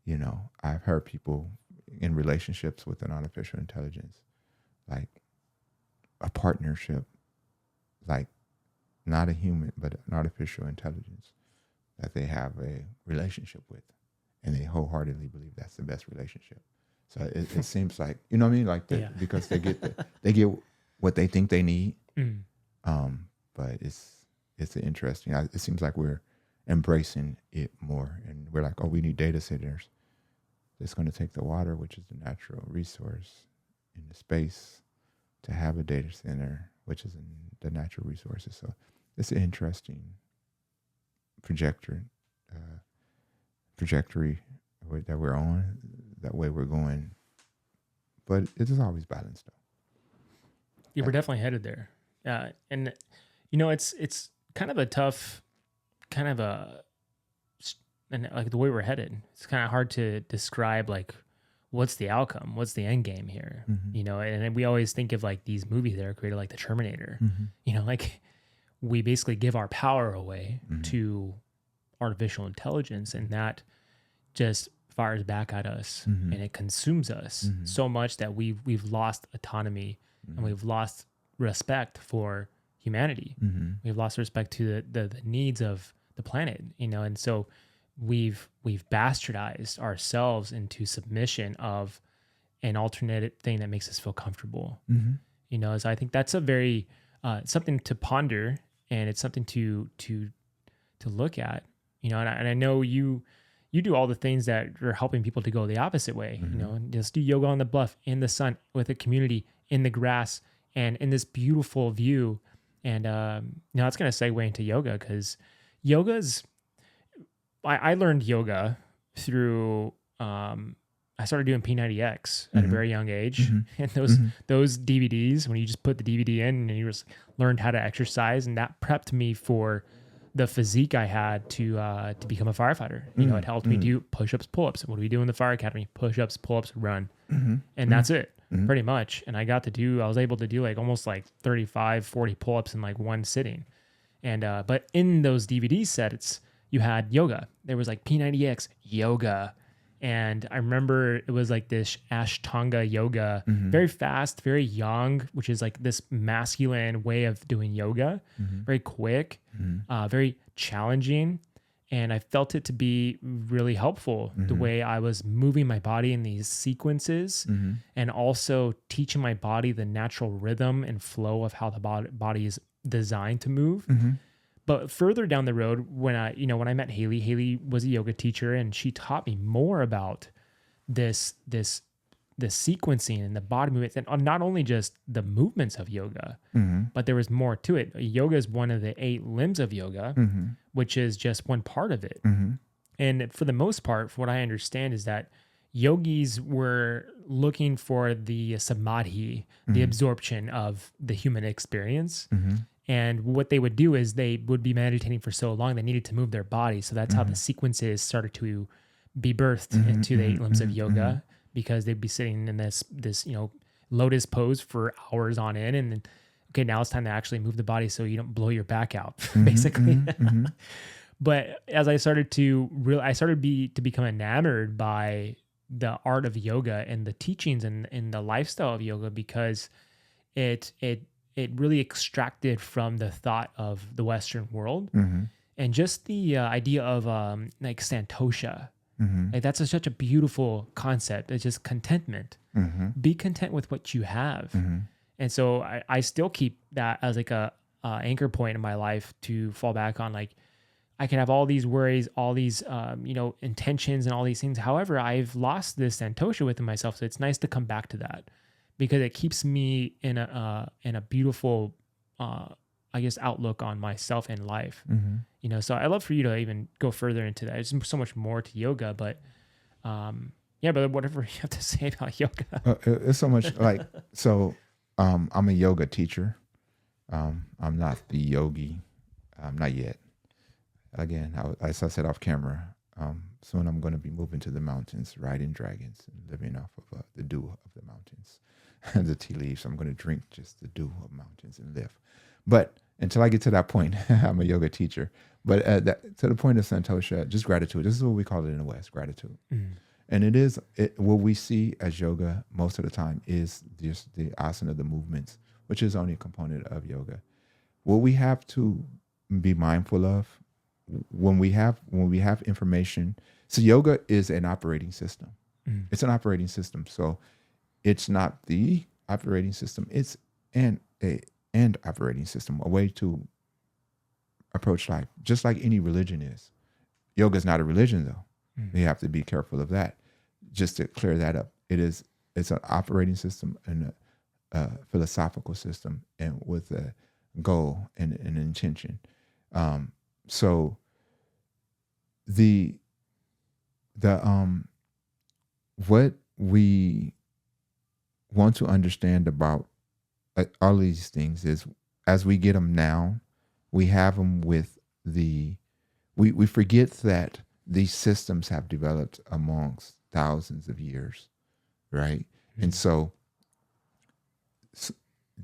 You know, I've heard people in relationships with an artificial intelligence, like a partnership, like not a human, but an artificial intelligence that they have a relationship with, and they wholeheartedly believe that's the best relationship. So it seems like, you know what I mean? Like because they get what they think they need. But it's interesting. It seems like we're embracing it more, and we're like, oh, we need data centers. It's going to take the water, which is the natural resource in the space, to have a data center, which is in the natural resources. So it's an interesting trajectory that we're on, that way we're going. But it is always balanced, though. Yeah, we're definitely headed there. And you know, it's kind of a tough, and like the way we're headed, it's kind of hard to describe, like, what's the outcome? What's the end game here? You know, and we always think of like these movies that are created, like the Terminator, you know, like we basically give our power away to artificial intelligence, and that just fires back at us and it consumes us so much that we've lost autonomy and we've lost respect for humanity. We've lost respect to the needs of the planet, you know, and so we've bastardized ourselves into submission of an alternate thing that makes us feel comfortable. You know, so I think that's a very something to ponder, and it's something to look at. You know, and I know you do all the things that are helping people to go the opposite way. You know, and just do yoga on the bluff, in the sun, with a community, in the grass, and in this beautiful view. And now it's going to segue into yoga, because yoga's, I learned yoga through, I started doing P90X at a very young age. And those DVDs, when you just put the DVD in and you just learned how to exercise, and that prepped me for the physique I had to become a firefighter. You know, it helped me do push-ups, pull-ups. What do we do in the fire academy? Push-ups, pull-ups, run. And that's it, pretty much. And I was able to do like almost like 35, 40 pull-ups in like one sitting. And, but in those DVD sets, you had yoga. There was like P90X yoga. And I remember it was like this Ashtanga yoga, very fast, very young, which is like this masculine way of doing yoga, very quick, very challenging. And I felt it to be really helpful, the way I was moving my body in these sequences, and also teaching my body the natural rhythm and flow of how the body is designed to move. But further down the road, when I met Haley was a yoga teacher, and she taught me more about this sequencing and the body movements, and not only just the movements of yoga, but there was more to it. Yoga is one of the 8 limbs of yoga, which is just one part of it. And for the most part, from what I understand, is that yogis were looking for the samadhi, the absorption of the human experience. And what they would do is they would be meditating for so long, they needed to move their body. So that's how the sequences started to be birthed into the 8 limbs of yoga, because they'd be sitting in this, you know, lotus pose for hours on end. And then, okay, now it's time to actually move the body so you don't blow your back out, basically. But as I started to become enamored by the art of yoga and the teachings and the lifestyle of yoga, because it really extracted from the thought of the Western world, and just the idea of like santosha. Like that's such a beautiful concept. It's just contentment. Be content with what you have. And so I still keep that as like a anchor point in my life to fall back on. Like I can have all these worries, all these, intentions and all these things. However, I've lost this santosha within myself. So it's nice to come back to that because it keeps me in a beautiful, I guess, outlook on myself and life. So I'd love for you to even go further into that. There's so much more to yoga, but, yeah, brother, whatever you have to say about yoga. It's so much I'm a yoga teacher. I'm not the yogi. Not yet. Again, as I said off camera, soon I'm going to be moving to the mountains, riding dragons, and living off of the dew of the mountains and the tea leaves. I'm going to drink just the dew of mountains and live. But until I get to that point, I'm a yoga teacher. But to the point of santosha, just gratitude. This is what we call it in the West, gratitude. And what we see as yoga most of the time is just the asana, the movements, which is only a component of yoga. What we have to be mindful of when we have information. So yoga is an operating system. It's an operating system. So it's not the operating system. It's an operating system, a way to approach life, just like any religion is. Yoga is not a religion, though. You have to be careful of that. Just to clear that up, it's an operating system and a philosophical system, and with a goal and an intention. So what we want to understand about all these things is, as we get them now, we have them with we forget that these systems have developed amongst thousands of years, right? And so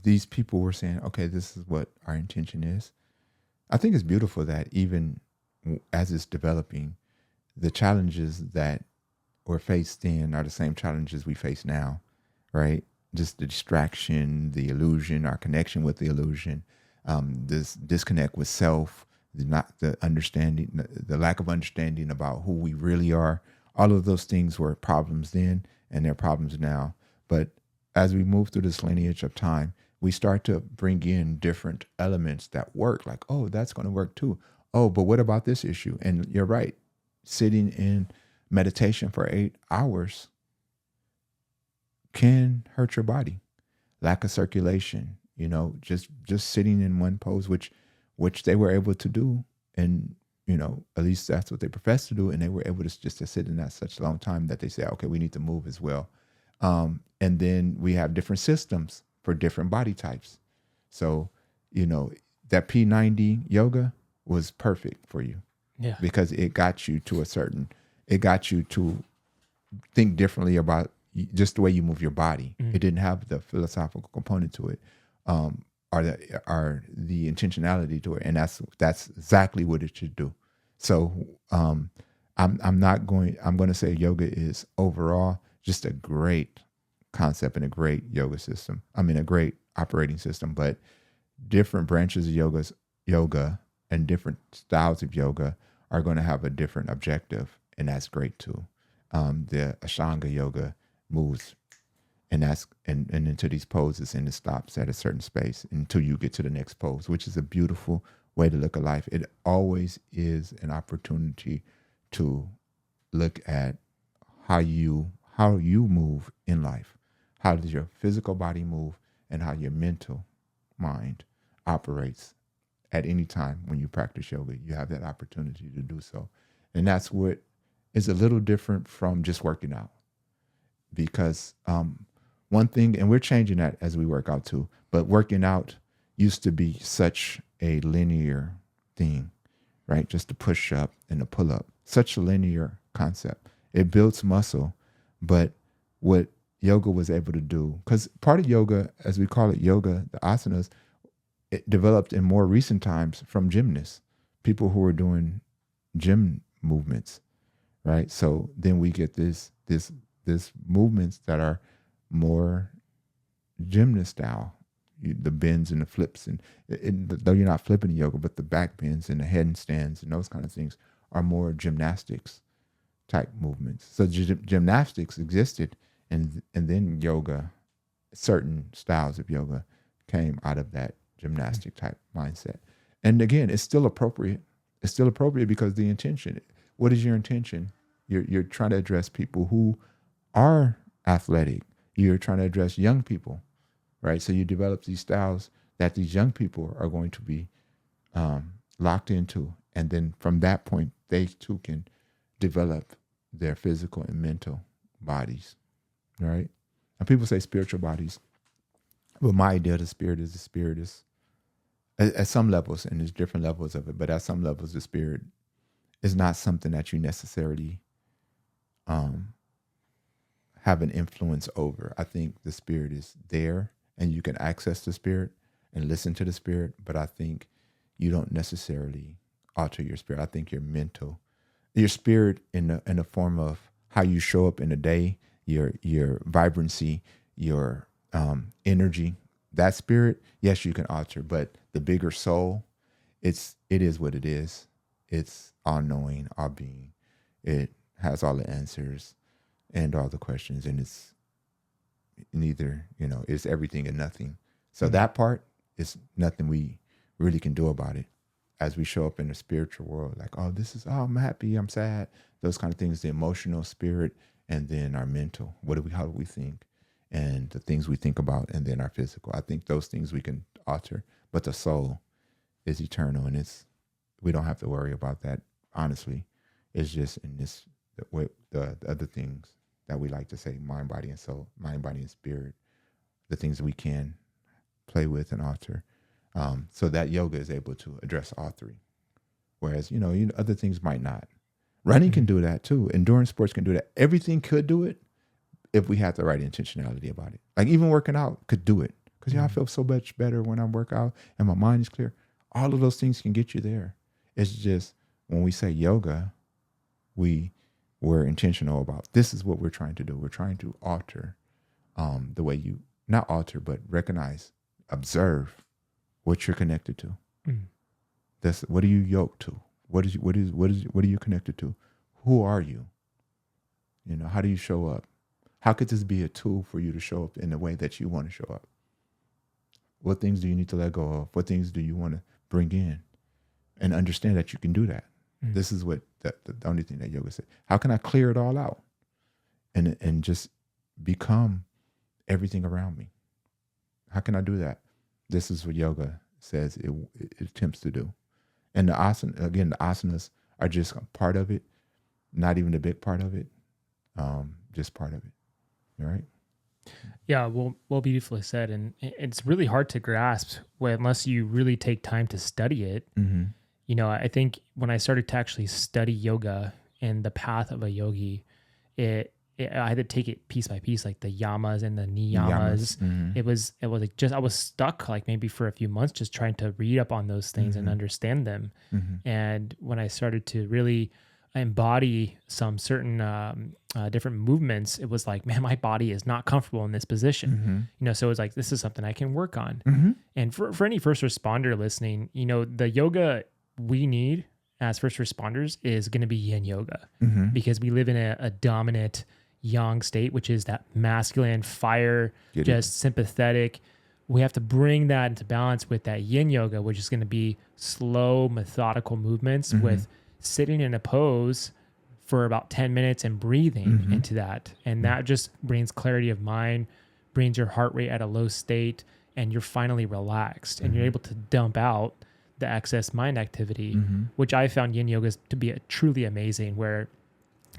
these people were saying, okay, this is what our intention is. I think it's beautiful that even as it's developing, the challenges that were faced then are the same challenges we face now, right? Just the distraction, the illusion, our connection with the illusion, this disconnect with self, the understanding, the lack of understanding about who we really are. All of those things were problems then, and they're problems now. But as we move through this lineage of time, we start to bring in different elements that work. Like, oh, that's going to work too. Oh, but what about this issue? And you're right. Sitting in meditation for 8 hours can hurt your body. Lack of circulation, just sitting in one pose, which they were able to do. And, at least that's what they profess to do. And they were able to just to sit in that such a long time that they say, okay, we need to move as well. And then we have different systems for different body types. So, that P90 yoga was perfect for you. Yeah. Because it got you to think differently about just the way you move your body. It didn't have the philosophical component to it, or the intentionality to it. And that's exactly what it should do. So, I'm going to say yoga is overall just a great concept and a great yoga system. I mean, a great operating system, but different branches of yoga and different styles of yoga are going to have a different objective, and that's great too. The Ashtanga yoga moves and into these poses, and it stops at a certain space until you get to the next pose, which is a beautiful way to look at life. It always is an opportunity to look at how you move in life. How does your physical body move, and how your mental mind operates at any time when you practice yoga. You have that opportunity to do so. And that's what is a little different from just working out. Because one thing, and we're changing that as we work out too, but working out used to be such a linear thing, right? Just to push up and to pull up. Such a linear concept. It builds muscle, but what yoga was able to do, because part of yoga, as we call it yoga, the asanas, it developed in more recent times from gymnasts, people who were doing gym movements, right? So then we get this movements that are more gymnast style, the bends and the flips, and though you're not flipping in yoga, but the back bends and the handstands and those kind of things are more gymnastics type movements. So gymnastics existed, and then yoga, certain styles of yoga came out of that gymnastic type mindset. And again, it's still appropriate. It's still appropriate because the intention. What is your intention? You're trying to address people who are athletic. You're trying to address young people, right? So you develop these styles that these young people are going to be locked into. And then from that point, they too can develop their physical and mental bodies, right? And people say spiritual bodies. But my idea of the spirit is at some levels, and there's different levels of it, but at some levels, the spirit is not something that you necessarily have an influence over. I think the spirit is there and you can access the spirit and listen to the spirit, but I think you don't necessarily alter your spirit. I think your spirit in the form of how you show up in the day, your vibrancy, your energy, that spirit, yes, you can alter, but the bigger soul, it is what it is. It's all knowing, all being. It has all the answers and all the questions, and it's neither, it's everything and nothing. So that part is nothing we really can do about it. As we show up in the spiritual world, like, I'm happy, I'm sad, those kind of things, the emotional spirit, and then our mental, how do we think, and the things we think about, and then our physical. I think those things we can alter, but the soul is eternal, and we don't have to worry about that. Honestly, it's just in the other things that we like to say, mind, body, and soul, mind, body, and spirit, the things we can play with and alter. So that yoga is able to address all three. Whereas, other things might not. Running can do that too. Endurance sports can do that. Everything could do it if we had the right intentionality about it. Like even working out could do it. Because I feel so much better when I work out and my mind is clear. All of those things can get you there. It's just when we say yoga, we're intentional about this is what we're trying to do. We're trying to alter the way not alter, but recognize, observe what you're connected to. That's what are you yoked to? What are you connected to? Who are you? How do you show up? How could this be a tool for you to show up in the way that you want to show up? What things do you need to let go of? What things do you want to bring in? And understand that you can do that. This is what the only thing that yoga said. How can I clear it all out and just become everything around me? How can I do that? This is what yoga says it attempts to do. And the asanas are just a part of it, not even a big part of it, just part of it. All right? Yeah, well, beautifully said. And it's really hard to grasp unless you really take time to study it. Mm-hmm. I think when I started to actually study yoga and the path of a yogi, I had to take it piece by piece, like the yamas and the niyamas. Mm-hmm. It was like I was stuck like maybe for a few months just trying to read up on those things and understand them. Mm-hmm. And when I started to really embody some certain different movements, it was like, man, my body is not comfortable in this position. So it's like, this is something I can work on. And for any first responder listening, the yoga we need as first responders is going to be yin yoga, because we live in a dominant yang state, which is that masculine fire, sympathetic. We have to bring that into balance with that yin yoga, which is going to be slow, methodical movements with sitting in a pose for about 10 minutes and breathing into that. And that just brings clarity of mind, brings your heart rate at a low state, and you're finally relaxed and you're able to dump out the excess mind activity, which I found yin yoga to be truly amazing, where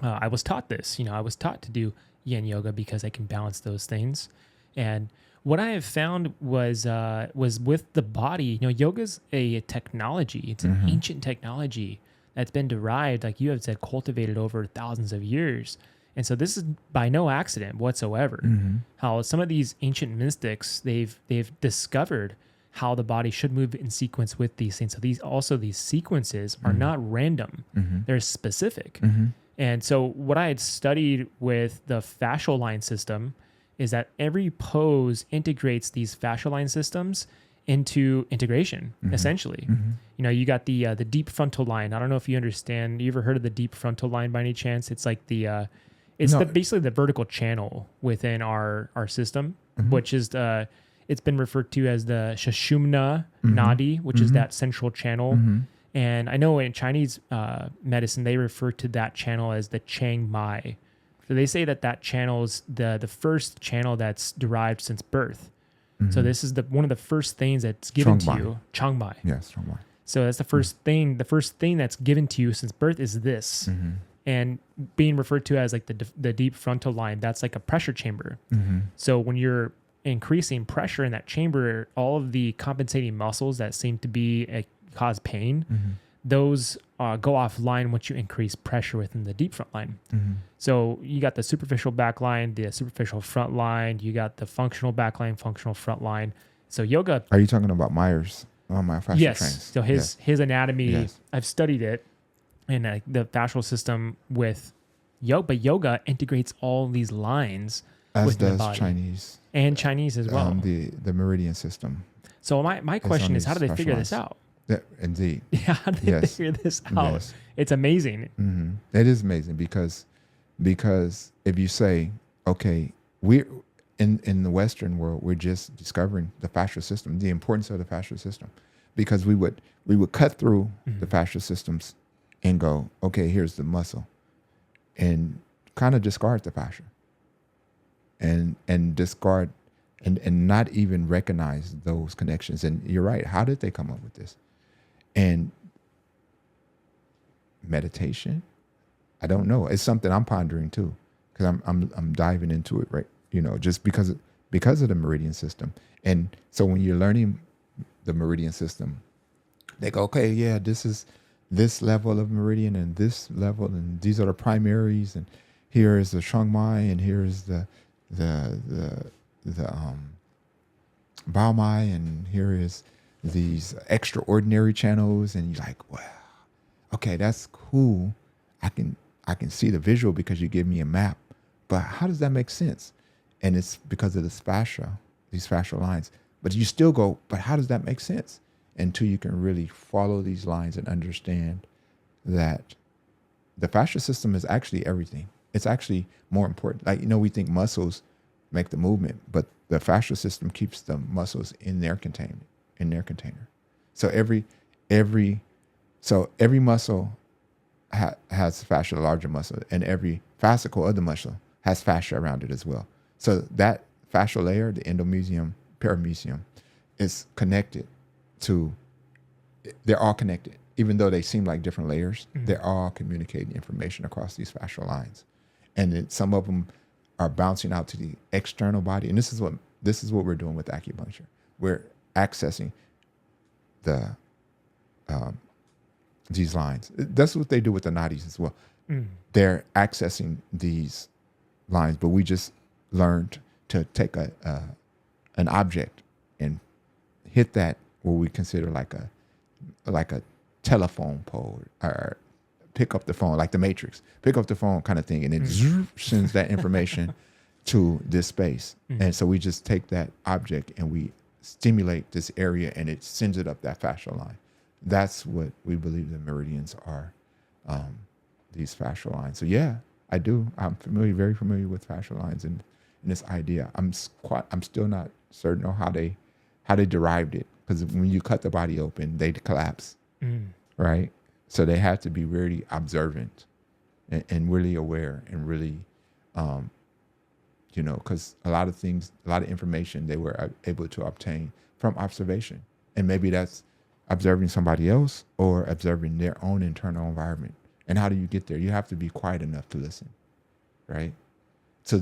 I was taught this. I was taught to do yin yoga because I can balance those things. And what I have found was with the body, yoga's a technology. It's an ancient technology that's been derived, like you have said, cultivated over thousands of years. And so this is by no accident whatsoever. How some of these ancient mystics, they've discovered how the body should move in sequence with these things. So these sequences are not random. They're specific. And so what I had studied with the fascial line system is that every pose integrates these fascial line systems into integration, essentially. You got the deep frontal line. I don't know if you understand. You ever heard of the deep frontal line by any chance? It's like basically the vertical channel within our system, which is it's been referred to as the Sushumna Nadi, which is that central channel. And I know in Chinese medicine, they refer to that channel as the Chiang Mai. So they say that channel is the first channel that's derived since birth. So this is one of the first things that's given to you, Chiang Mai. Yes, Chiang Mai. So that's the first thing. The first thing that's given to you since birth is this, and being referred to as like the deep frontal line. That's like a pressure chamber. So when you're increasing pressure in that chamber, all of the compensating muscles that seem to be cause pain, those go offline once you increase pressure within the deep front line. So you got the superficial back line, the superficial front line, you got the functional back line, functional front line. So yoga. Are you talking about Myers? My fascial Yes. trains. So his anatomy, Yes. I've studied it, and the fascial system with yoga. But yoga integrates all these lines As within the does body. Chinese. And Chinese as well. The meridian system. So my question is, how do they figure this out? Yeah, indeed. Yeah, how do they figure this out? Yes. It's amazing. It is amazing because if you say, okay, we're in the Western world, we're just discovering the fascial system, the importance of the fascial system, because we would cut through the fascial systems and go, okay, here's the muscle, and kind of discard the fascia, and discard and not even recognize those connections. And you're right. How did they come up with this? And meditation, I don't know. It's something I'm pondering too, because I'm diving into it, right? Just because of the meridian system. And so when you're learning the meridian system, they go, okay, yeah, this is this level of meridian and this level, and these are the primaries, and here is the Chiang Mai, and here is the Bao Mai, and here is these extraordinary channels, and you're like, wow, okay, that's cool. I can see the visual because you give me a map, but how does that make sense? And it's because of this fascia, these fascial lines. But you still go, but how does that make sense? Until you can really follow these lines and understand that the fascial system is actually everything. It's actually more important. Like, we think muscles make the movement, but the fascial system keeps the muscles in their container. So every muscle has fascia, larger muscle, and every fascicle of the muscle has fascia around it as well. So that fascial layer, the endomysium, paramysium, is connected to. They're all connected, even though they seem like different layers. They're all communicating information across these fascial lines, and some of them are bouncing out to the external body. And this is what we're doing with acupuncture. We're accessing these lines. That's what they do with the nadis as well. They're accessing these lines, but we just learned to take an object and hit that, what we consider like a telephone pole, or pick up the phone, like the Matrix, pick up the phone kind of thing, and it sends that information to this space. And so we just take that object and we stimulate this area, and it sends it up that fascial line. That's what we believe the meridians are, these fascial lines. So yeah, I do. I'm very familiar with fascial lines and this idea. I'm still not certain on how they derived it, because when you cut the body open, they collapse, right? So they had to be really observant and really aware, and really, because a lot of information they were able to obtain from observation, and maybe that's observing somebody else or observing their own internal environment. And how do you get there? You have to be quiet enough to listen, right? So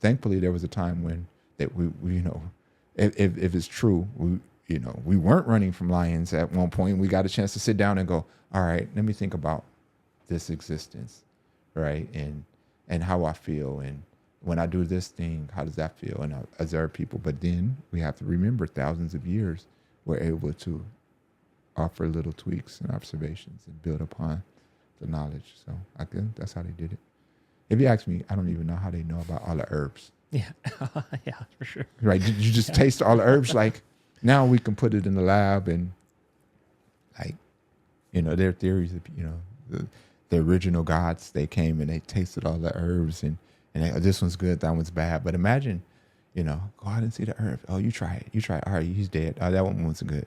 thankfully there was a time when that we if it's true, we weren't running from lions at one point. We got a chance to sit down and go, all right, let me think about this existence, right? And how I feel, and when I do this thing, how does that feel? And I observe people. But then we have to remember, thousands of years, we're able to offer little tweaks and observations and build upon the knowledge. So I think that's how they did it. If you ask me, I don't even know how they know about all the herbs. Yeah, yeah, for sure. Right? Did you just taste all the herbs? Like, now we can put it in the lab, and their theories of, the original gods, they came and they tasted all the herbs, and this one's good, that one's bad. But imagine, go out and see the herb. Oh, you try it. All right, he's dead. Oh, that one wasn't good.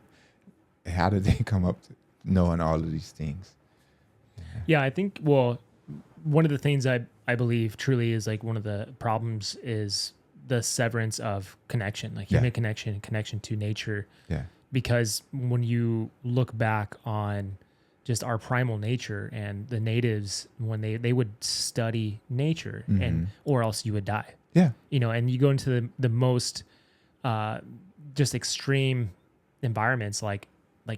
How did they come up knowing all of these things. Yeah, I think, well, one of the things I believe truly is like one of the problems is the severance of connection, like human connection and connection to nature. Yeah. Because when you look back on just our primal nature and the natives, when they would study nature and, or else you would die. Yeah. You know, and you go into the most just extreme environments like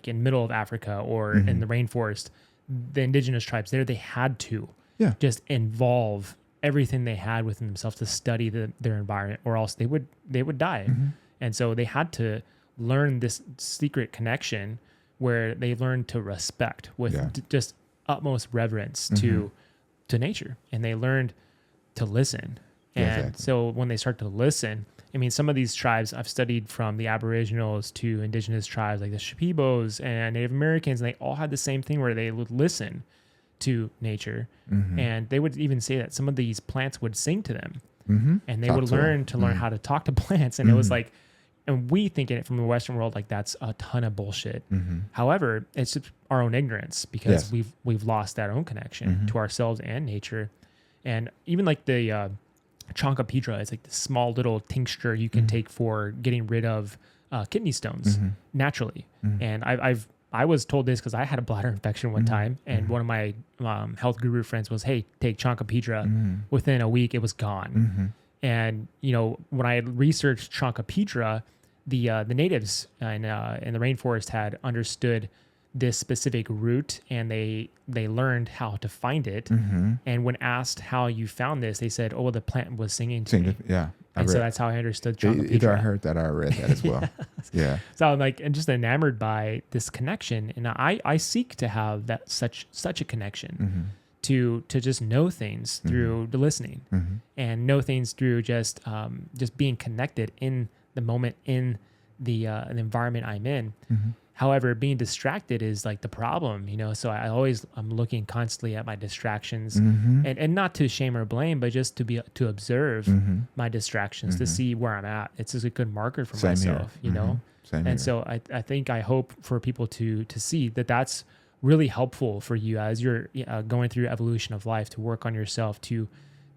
in middle of Africa or in the rainforest, the indigenous tribes there, they had to just involve everything they had within themselves to study their environment, or else they would die. And so they had to learn this secret connection where they learned to respect with just utmost reverence to nature, and they learned to listen. And so when they start to listen, I mean, some of these tribes I've studied, from the Aboriginals to indigenous tribes like the Shipibos and Native Americans, and they all had the same thing where they would listen to nature. And they would even say that some of these plants would sing to them, and they would learn how to talk to plants. And it was like, and we think in it from the Western world, like that's a ton of bullshit. However, it's just our own ignorance, because we've lost that own connection to ourselves and nature. And even like the Chankapidra is like the small little tincture you can take for getting rid of kidney stones naturally. And I was told this because I had a bladder infection one time, and one of my health guru friends was, hey, take Chankapidra. Within a week, it was gone. And, you know, when I researched Chankapidra, the natives in the rainforest had understood this specific root, and they learned how to find it. And when asked how you found this, they said, oh, the plant was singing to me. Yeah. And so that's how I understood Chankapidra. Either I heard that or I read that as well. Yeah. So I'm like, and just enamored by this connection. And I seek to have that such a connection to just know things through the listening, and know things through just being connected in the moment, in the environment I'm in. However, being distracted is like the problem, you know? So I'm looking constantly at my distractions, and not to shame or blame, but just to observe my distractions, to see where I'm at. It's just a good marker for myself, you know? And so I hope for people to see that that's really helpful for you as you're going through evolution of life, to work on yourself, to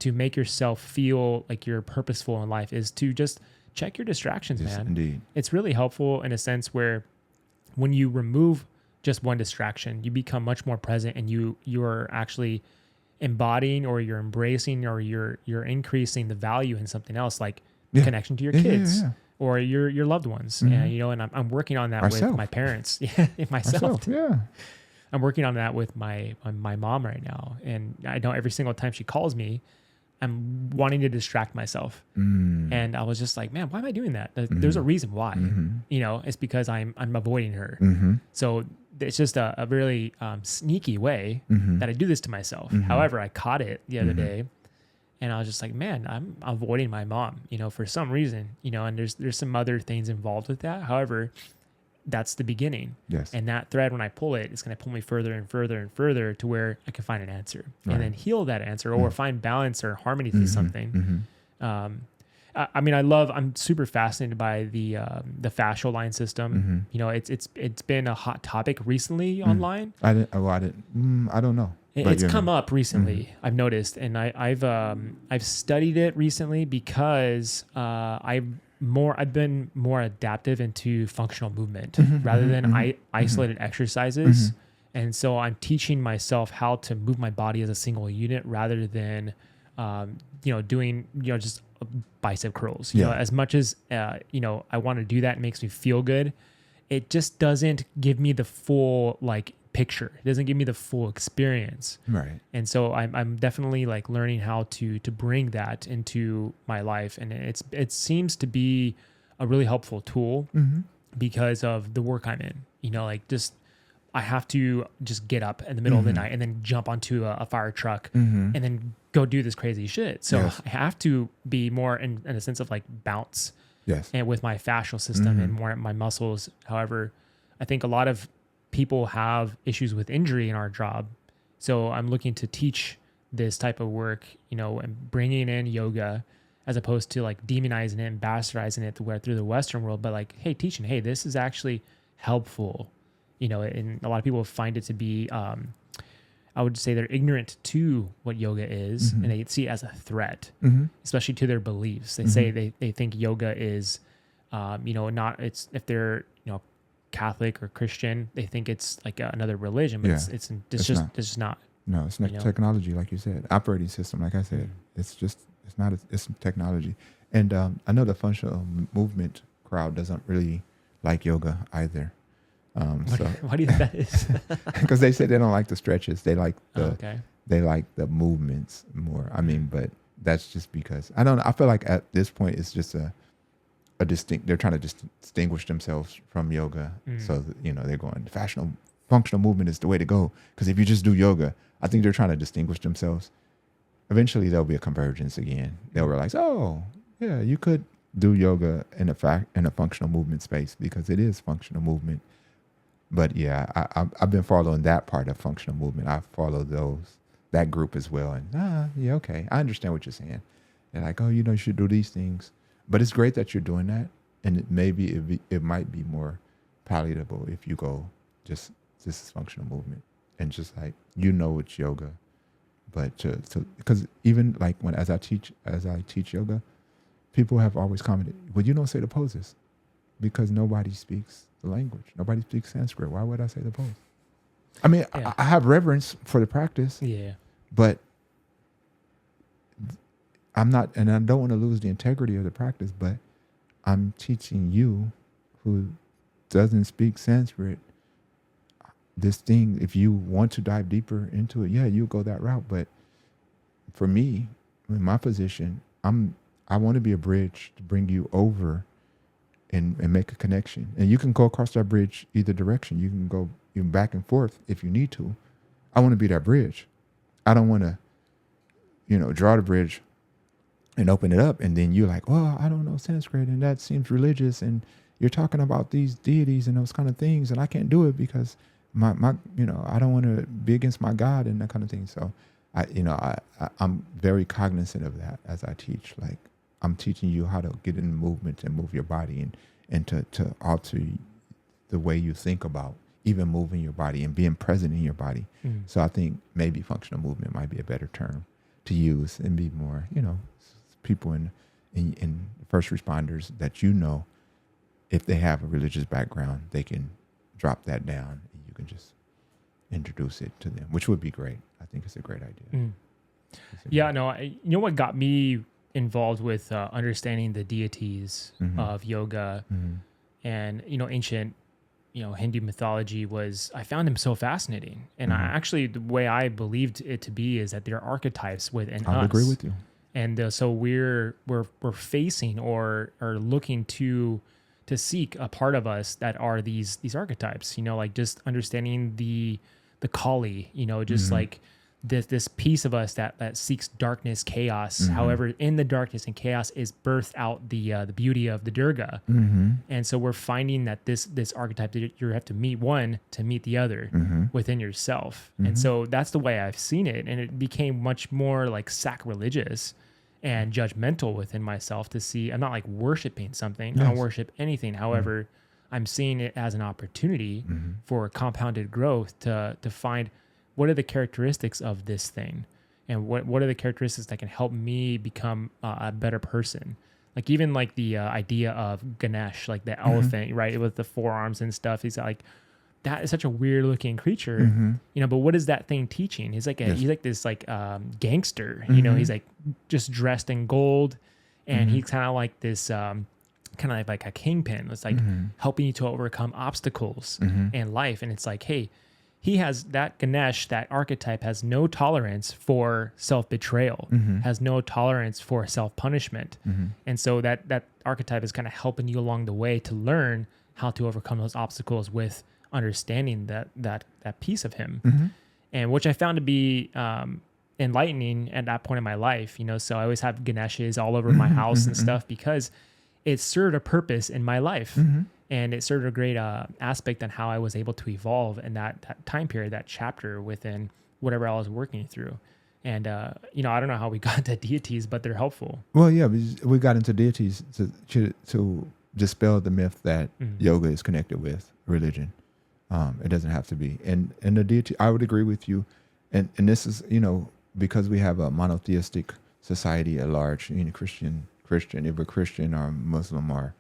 make yourself feel like you're purposeful in life, is to just check your distractions, man. Indeed. It's really helpful in a sense where when you remove just one distraction, you become much more present, and you're actually embodying, or you're embracing, or you're increasing the value in something else, like connection to your kids or your loved ones. And, you know, and I'm working on that with my parents. Myself. Yeah. I'm working on that with my mom right now. And I know every single time she calls me, I'm wanting to distract myself. And I was just like, man, why am I doing that? There's a reason why. You know, it's because I'm avoiding her. So it's just a really sneaky way that I do this to myself. However, I caught it the other day, and I was just like, man, I'm avoiding my mom, you know, for some reason, you know, and there's some other things involved with that. However, that's the beginning. Yes. And that thread, when I pull it, it's going to pull me further and further and further to where I can find an answer, and then heal that answer, or find balance or harmony to something. I mean, I'm super fascinated by the fascial line system. You know, it's been a hot topic recently online. I don't know. It's come up recently. I've noticed, and I've studied it recently because I've been more adaptive into functional movement rather than isolated exercises. And so I'm teaching myself how to move my body as a single unit rather than, doing, just bicep curls. You know, as much as, I want to do that, it makes me feel good. It just doesn't give me the full picture. It doesn't give me the full experience. Right. And so I'm definitely learning how to bring that into my life. And it seems to be a really helpful tool because of the work I'm in, I have to just get up in the middle of the night and then jump onto a fire truck and then go do this crazy shit. So I have to be more in a sense of bounce and with my fascial system and more my muscles. However, I think a lot of people have issues with injury in our job. So I'm looking to teach this type of work, and bringing in yoga as opposed to demonizing it and bastardizing it through the Western world, but hey, teaching, hey, this is actually helpful you know, and a lot of people find it to be, I would say they're ignorant to what yoga is, and they see it as a threat, especially to their beliefs. They say they think yoga is, you know, not, it's, if they're, you know, Catholic or Christian, they think it's like another religion, but it's just not. No, it's not technology, like you said. Operating system, like I said, it's not. It's technology. And I know the functional movement crowd doesn't really like yoga either. Why do you think that is? Because they say they don't like the stretches. They like the movements more. I mean, but that's just because I don't know. I feel like at this point it's just a distinct. They're trying to distinguish themselves from yoga. So you know they're going functional movement is the way to go. Because if you just do yoga, I think they're trying to distinguish themselves. Eventually there'll be a convergence again. They'll realize, oh yeah, you could do yoga in a functional movement space because it is functional movement. But yeah, I've been following that part of functional movement. I follow that group as well. And yeah, okay, I understand what you're saying. They're like, oh, you know, you should do these things. But it's great that you're doing that. And it might be more palatable if you go just this is functional movement and just like, you know, it's yoga. But because even like as I teach yoga, people have always commented, well, you don't say the poses because nobody speaks the language. Nobody speaks Sanskrit. Why would I say the pose? I mean, I have reverence for the practice. Yeah. But I'm not, and I don't want to lose the integrity of the practice, but I'm teaching you who doesn't speak Sanskrit this thing. If you want to dive deeper into it, yeah, you go that route. But for me, in my position, I want to be a bridge to bring you over and make a connection. And you can go across that bridge either direction. You can go back and forth if you need to. I want to be that bridge. I don't want to, you know, draw the bridge and open it up. And then you're like, oh, I don't know Sanskrit and that seems religious. And you're talking about these deities and those kind of things. And I can't do it because my you know, I don't want to be against my God and that kind of thing. So I'm very cognizant of that as I teach. Like, I'm teaching you how to get in movement and move your body and to alter the way you think about even moving your body and being present in your body. So I think maybe functional movement might be a better term to use and be more, you know, people in first responders that, you know, if they have a religious background, they can drop that down and you can just introduce it to them, which would be great. I think it's a great idea. Yeah, no, you know what got me involved with understanding the deities of yoga and, you know, ancient, you know, Hindu mythology was, I found them so fascinating. And I actually, the way I believed it to be is that they're archetypes within us. I agree with you. And so we're facing or looking to seek a part of us that are these archetypes, you know, like just understanding the Kali, you know, just like this piece of us that seeks darkness, chaos. However, in the darkness and chaos is birthed out the beauty of the Durga. And so we're finding that this archetype that you have to meet one to meet the other within yourself. And so that's the way I've seen it. And it became much more like sacrilegious and judgmental within myself to see, I'm not like worshiping something. I don't worship anything. However, I'm seeing it as an opportunity for compounded growth to find what are the characteristics of this thing and what are the characteristics that can help me become a better person. Like even like the idea of Ganesh, like the elephant, right? With the forearms and stuff. He's like, that is such a weird looking creature, you know, but what is that thing teaching? He's like, he's like this like gangster, you know, he's like just dressed in gold and he's kind of like this, kind of like a kingpin. It's like helping you to overcome obstacles in life. And it's like, hey, he has that Ganesh, that archetype has no tolerance for self-betrayal, has no tolerance for self-punishment. And so that archetype is kind of helping you along the way to learn how to overcome those obstacles with understanding that piece of him. And which I found to be enlightening at that point in my life, you know, so I always have Ganeshes all over my house and stuff because it served a purpose in my life. And it served a great aspect on how I was able to evolve in that time period, that chapter within whatever I was working through. And, you know, I don't know how we got to deities, but they're helpful. Well, yeah, we got into deities to dispel the myth that yoga is connected with religion. It doesn't have to be. And the deity, I would agree with you. And this is, because we have a monotheistic society at large, Christian, if we're Christian or Muslim or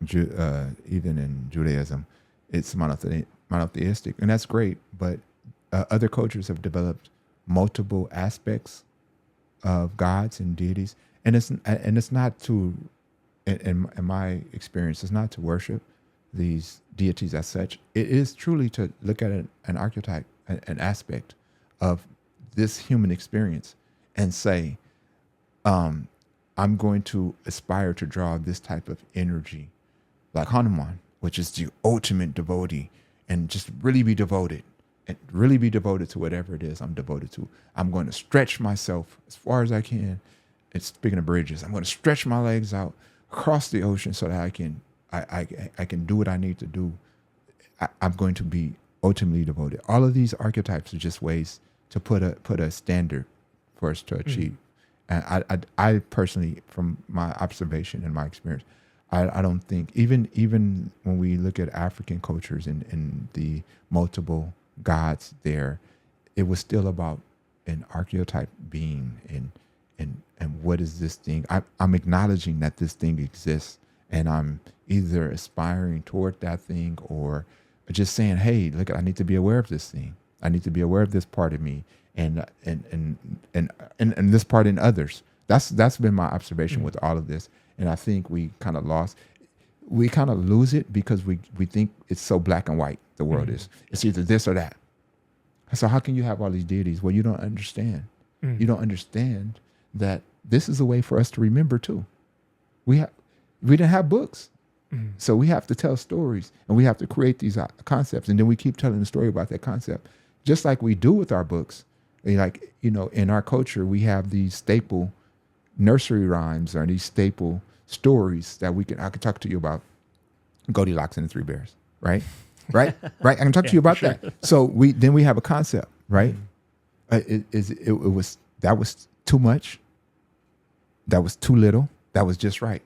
even in Judaism, it's monotheistic, and that's great. But other cultures have developed multiple aspects of gods and deities, and it's not to, in my experience, it's not to worship these deities as such. It is truly to look at an archetype, an aspect of this human experience, and say, I'm going to aspire to draw this type of energy, like Hanuman, which is the ultimate devotee, and just really be devoted to whatever it is I'm devoted to. I'm going to stretch myself as far as I can. It's speaking of bridges. I'm going to stretch my legs out across the ocean so that I can do what I need to do. I'm going to be ultimately devoted. All of these archetypes are just ways to put a standard for us to achieve. And I personally, from my observation and my experience, I don't think, even when we look at African cultures and the multiple gods there, it was still about an archetype being and what is this thing? I'm acknowledging that this thing exists, and I'm either aspiring toward that thing or just saying, hey, look, I need to be aware of this thing. I need to be aware of this part of me and this part in others. That's been my observation with all of this. And I think we kind of lose it because we think it's so black and white. The world is. It's either this or that. So how can you have all these deities? Well, you don't understand. You don't understand that this is a way for us to remember too. We didn't have books. So we have to tell stories, and we have to create these concepts. And then we keep telling the story about that concept, just like we do with our books. Like, in our culture, we have these staple nursery rhymes or these staple stories that I could talk to you about. Goldilocks and the Three Bears, right? Right. I can talk to you about that. So we have a concept, right? That was too much. That was too little. That was just right.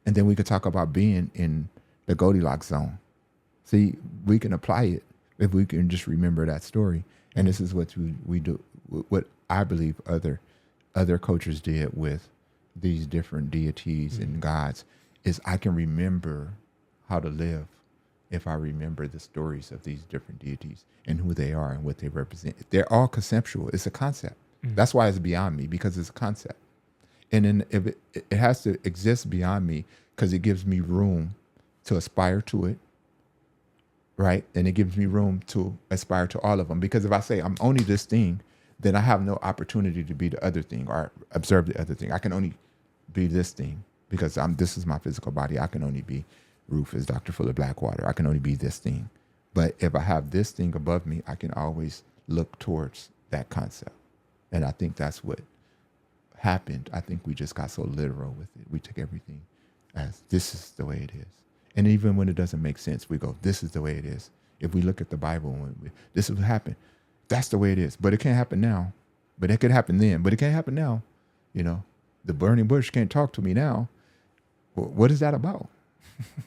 And then we could talk about being in the Goldilocks zone. See, we can apply it if we can just remember that story. And this is what we do, what I believe other cultures did with these different deities and gods, is I can remember how to live if I remember the stories of these different deities and who they are and what they represent. They're all conceptual. It's a concept. That's why it's beyond me, because it's a concept. And then if it has to exist beyond me because it gives me room to aspire to it, right? And it gives me room to aspire to all of them. Because if I say I'm only this thing, then I have no opportunity to be the other thing or observe the other thing. I can only be this thing because this is my physical body. I can only be Rufus, Dr. Fuller Blakwatter. I can only be this thing. But if I have this thing above me, I can always look towards that concept. And I think that's what happened. I think we just got so literal with it. We took everything as this is the way it is. And even when it doesn't make sense, we go, this is the way it is. If we look at the Bible, this is what happened. That's the way it is. But it can't happen now. But it could happen then. But it can't happen now. The burning bush can't talk to me now. What is that about?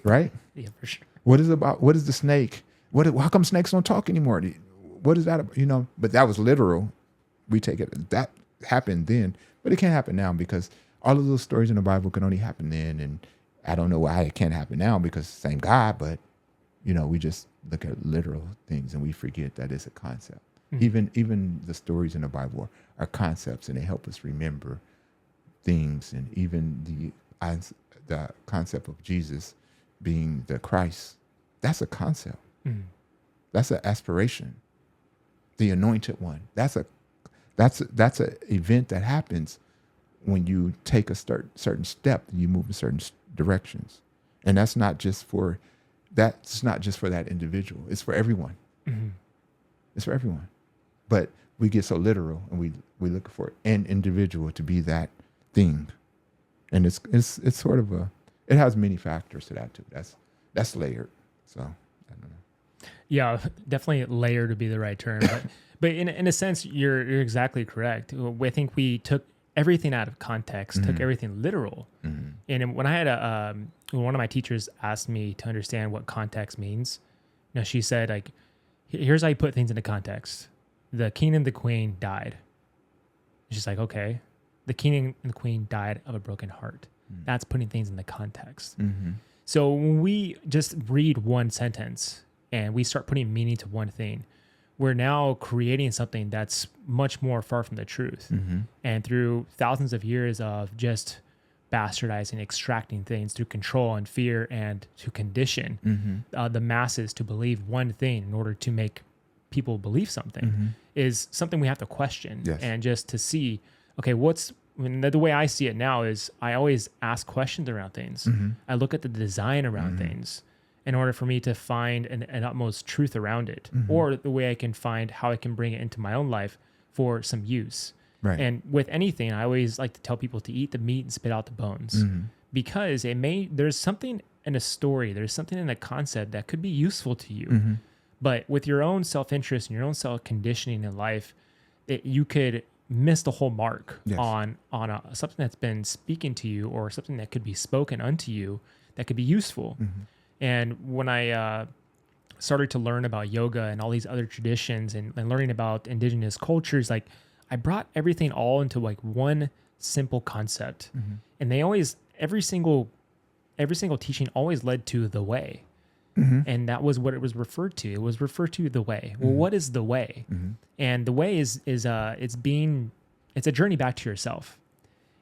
Right? Yeah, for sure. What is the snake? How come snakes don't talk anymore? What is that about? But that was literal. We take it, that happened then, but it can't happen now because all of those stories in the Bible can only happen then. And I don't know why it can't happen now because it's the same God, but we just look at literal things and we forget that it's a concept. Even the stories in the Bible are concepts, and they help us remember things. And even the concept of Jesus being the Christ, that's a concept. That's an aspiration. The anointed one. That's an event that happens when you take a certain step and you move in certain directions. And that's not just for that individual. It's for everyone. It's for everyone. But we get so literal, and we look for an individual to be that thing. And it's sort of it has many factors to that too. That's layered. So I don't know. Yeah, definitely layered to be the right term. But in a sense, you're exactly correct. I think we took everything out of context, took everything literal, And when I had when one of my teachers asked me to understand what context means, she said, like, here's how you put things into context. The king and the queen died. She's like, okay, the king and the queen died of a broken heart. That's putting things in the context. Mm-hmm. So when we just read one sentence and we start putting meaning to one thing, we're now creating something that's much more far from the truth. Mm-hmm. And through thousands of years of just bastardizing, extracting things through control and fear and to condition the masses to believe one thing in order to make people believe something is something we have to question. Yes. And just to see, okay, the way I see it now is I always ask questions around things. I look at the design around things in order for me to find an utmost truth around it, or the way I can find how I can bring it into my own life for some use. Right. And with anything, I always like to tell people to eat the meat and spit out the bones, because there's something in a story, there's something in a concept that could be useful to you. But with your own self-interest and your own self-conditioning in life, you could miss the whole mark on something that's been speaking to you, or something that could be spoken unto you that could be useful. And when I started to learn about yoga and all these other traditions and learning about indigenous cultures, like, I brought everything all into like one simple concept. And they always, every single teaching always led to the way. And that was what it was referred to. It was referred to the way. Well, what is the way? And the way is it's a journey back to yourself.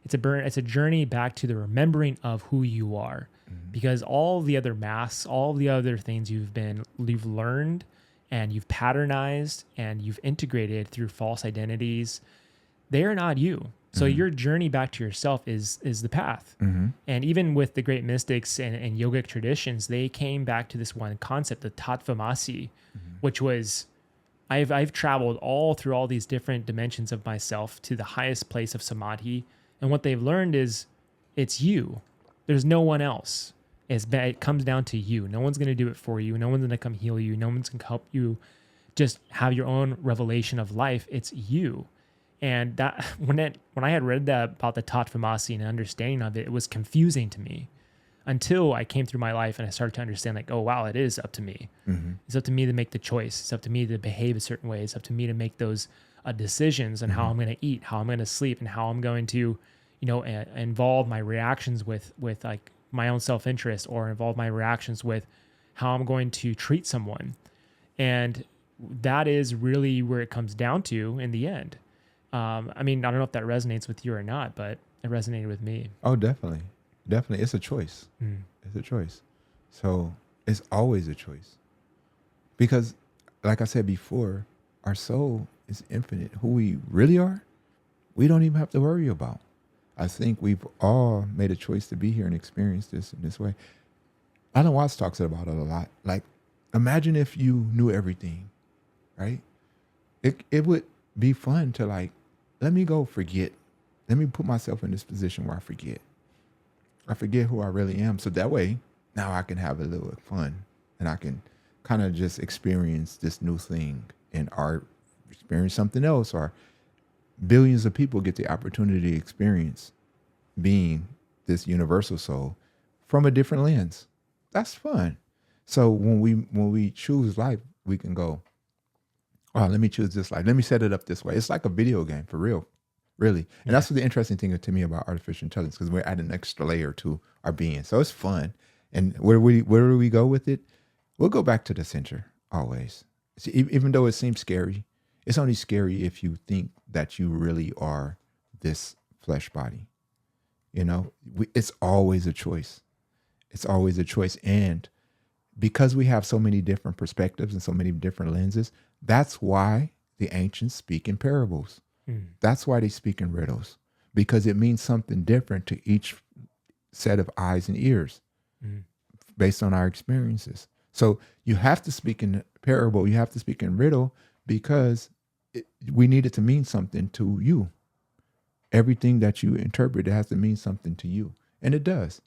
It's a journey back to the remembering of who you are, because all the other masks, all the other things you've learned and you've patternized and you've integrated through false identities, they are not you. So your journey back to yourself is the path. And even with the great mystics and yogic traditions, they came back to this one concept, the tattvamasi, which was, I've traveled all through all these different dimensions of myself to the highest place of samadhi. And what they've learned is it's you. There's no one else. It comes down to you. No one's going to do it for you. No one's going to come heal you. No one's going to help you just have your own revelation of life. It's you. And that when I had read that about the tattvamasi and understanding of it, it was confusing to me until I came through my life and I started to understand, like, oh, wow, it is up to me. It's up to me to make the choice. It's up to me to behave a certain way. It's up to me to make those decisions on how I'm going to eat, how I'm going to sleep, and how I'm going to, involve my reactions with like my own self-interest, or involve my reactions with how I'm going to treat someone. And that is really where it comes down to in the end. I don't know if that resonates with you or not, but it resonated with me. Oh, definitely. Definitely. It's a choice. It's a choice. So it's always a choice, because like I said before, our soul is infinite. Who we really are, we don't even have to worry about. I think we've all made a choice to be here and experience this in this way. Alan Watts talks about it a lot. Like, imagine if you knew everything, right? It would be fun to, like, let me go forget. Let me put myself in this position where I forget who I really am. So that way, now I can have a little fun and I can kind of just experience this new thing and experience something else, or billions of people get the opportunity to experience being this universal soul from a different lens. That's fun. So when we choose life, we can go, oh, let me choose this life. Let me set it up this way. It's like a video game, for real, really. And that's what the interesting thing to me about artificial intelligence, because we're adding an extra layer to our being. So it's fun. And where do we go with it? We'll go back to the center always. See, even though it seems scary, it's only scary if you think that you really are this flesh body. It's always a choice. It's always a choice. And because we have so many different perspectives and so many different lenses, that's why the ancients speak in parables. That's why they speak in riddles, because it means something different to each set of eyes and ears based on our experiences. So you have to speak in parable, you have to speak in riddle, because we need it to mean something to you. Everything that you interpret, it has to mean something to you. And it does.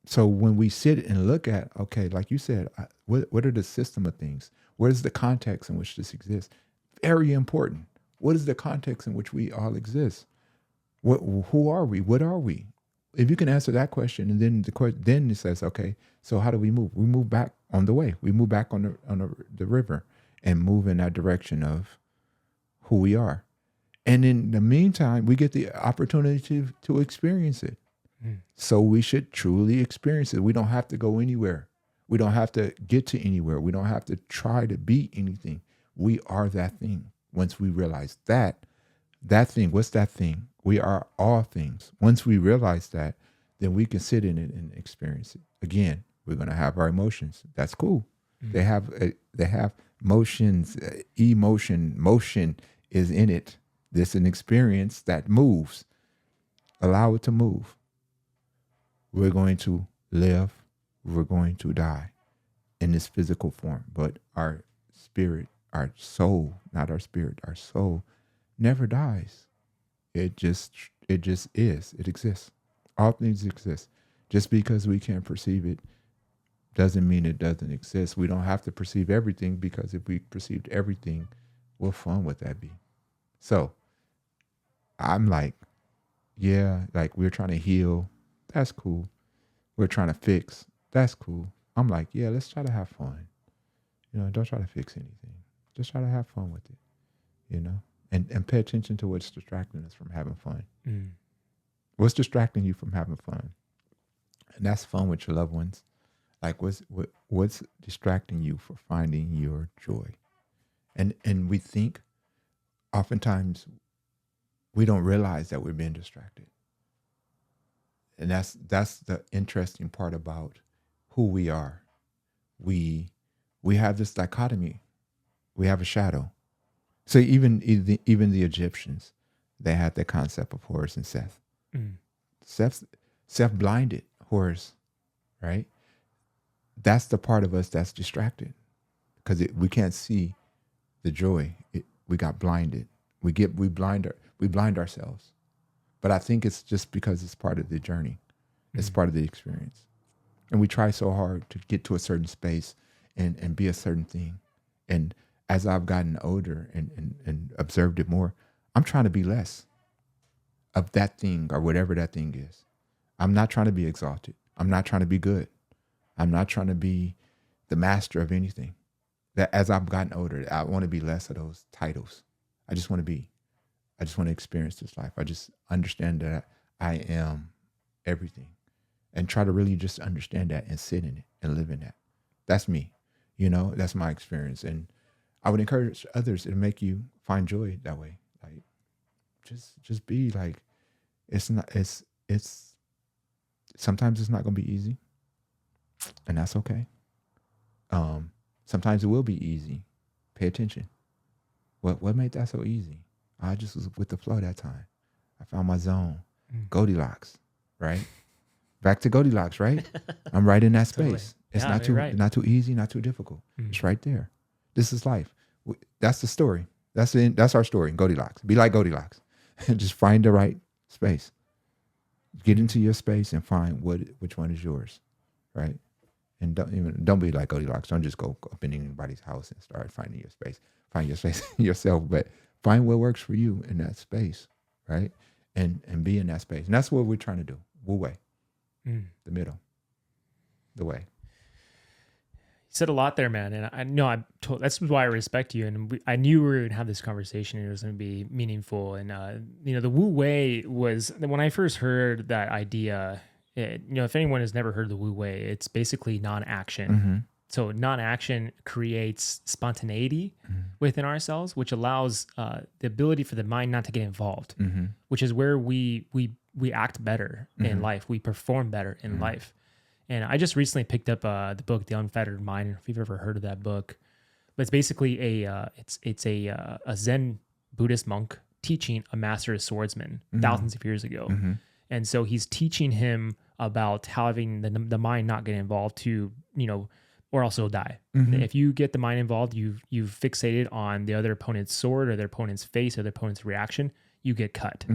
So when we sit and look at, okay, like you said, what are the system of things? What is the context in which this exists? Very important. What is the context in which we all exist? Who are we? What are we? if you can answer that question, and then then it says, okay, so how do we move? We move back on the way. We move back on the river and move in that direction of who we are. And in the meantime, we get the opportunity to experience it. So we should truly experience it. We don't have to go anywhere. We don't have to get to anywhere. We don't have to try to be anything. We are that thing. Once we realize that thing, what's that thing? We are all things. Once we realize that, then we can sit in it and experience it. Again, we're going to have our emotions. That's cool. They have motions, emotion. Motion is in it. There's an experience that moves. Allow it to move. We're going to live. We're going to die in this physical form. But our spirit, our soul, not our spirit, our soul never dies. It just is. It exists. All things exist. Just because we can't perceive it doesn't mean it doesn't exist. We don't have to perceive everything, because if we perceived everything, what fun would that be? So I'm like, yeah, like we're trying to heal. That's cool. We're trying to fix. That's cool. I'm like, yeah, let's try to have fun. Don't try to fix anything. Just try to have fun with it, and pay attention to what's distracting us from having fun. What's distracting you from having fun? And that's fun with your loved ones. Like what's distracting you from finding your joy? And we think oftentimes we don't realize that we're being distracted. And that's the interesting part about who we are. We have this dichotomy. We have a shadow. So even the Egyptians, they had the concept of Horus and Seth. Seth blinded Horus, right? That's the part of us that's distracted, because we can't see the joy. We got blinded. We blind ourselves. But I think it's just because it's part of the journey. It's part of the experience. And we try so hard to get to a certain space and be a certain thing. And as I've gotten older and observed it more, I'm trying to be less of that thing or whatever that thing is. I'm not trying to be exalted. I'm not trying to be good. I'm not trying to be the master of anything. That as I've gotten older, I want to be less of those titles. I just want to experience this life. I just understand that I am everything, and try to really just understand that and sit in it and live in that. That's me, that's my experience. And I would encourage others to make you find joy that way. Like, just be like, it's sometimes it's not going to be easy, and that's okay. Sometimes it will be easy. Pay attention. What made that so easy? I just was with the flow that time. I found my zone. Goldilocks, right? Back to Goldilocks, right? I'm right in that space. Totally. It's not too easy, not too difficult. It's right there. This is life. That's the story. That's our story. Goldilocks. Be like Goldilocks. Just find the right space. Get into your space and find which one is yours, right? And don't be like Goldilocks. Don't just go up in anybody's house and start finding your space. Find your space yourself, but find what works for you in that space, right? And be in that space. And that's what we're trying to do. Wu Wei. The middle. The way. You said a lot there, man. And I know that's why I respect you. And I knew we were going to have this conversation and it was going to be meaningful. And, the Wu Wei was, when I first heard that idea, if anyone has never heard the Wu Wei, it's basically non-action. So non-action creates spontaneity within ourselves, which allows the ability for the mind not to get involved, which is where we act better in life. We perform better in life. And I just recently picked up the book, The Unfettered Mind. If you've ever heard of that book, but it's basically a Zen Buddhist monk teaching a master swordsman thousands of years ago. And so he's teaching him about having the mind not get involved to, or else he'll die. If you get the mind involved, you've fixated on the other opponent's sword or their opponent's face or their opponent's reaction, you get cut.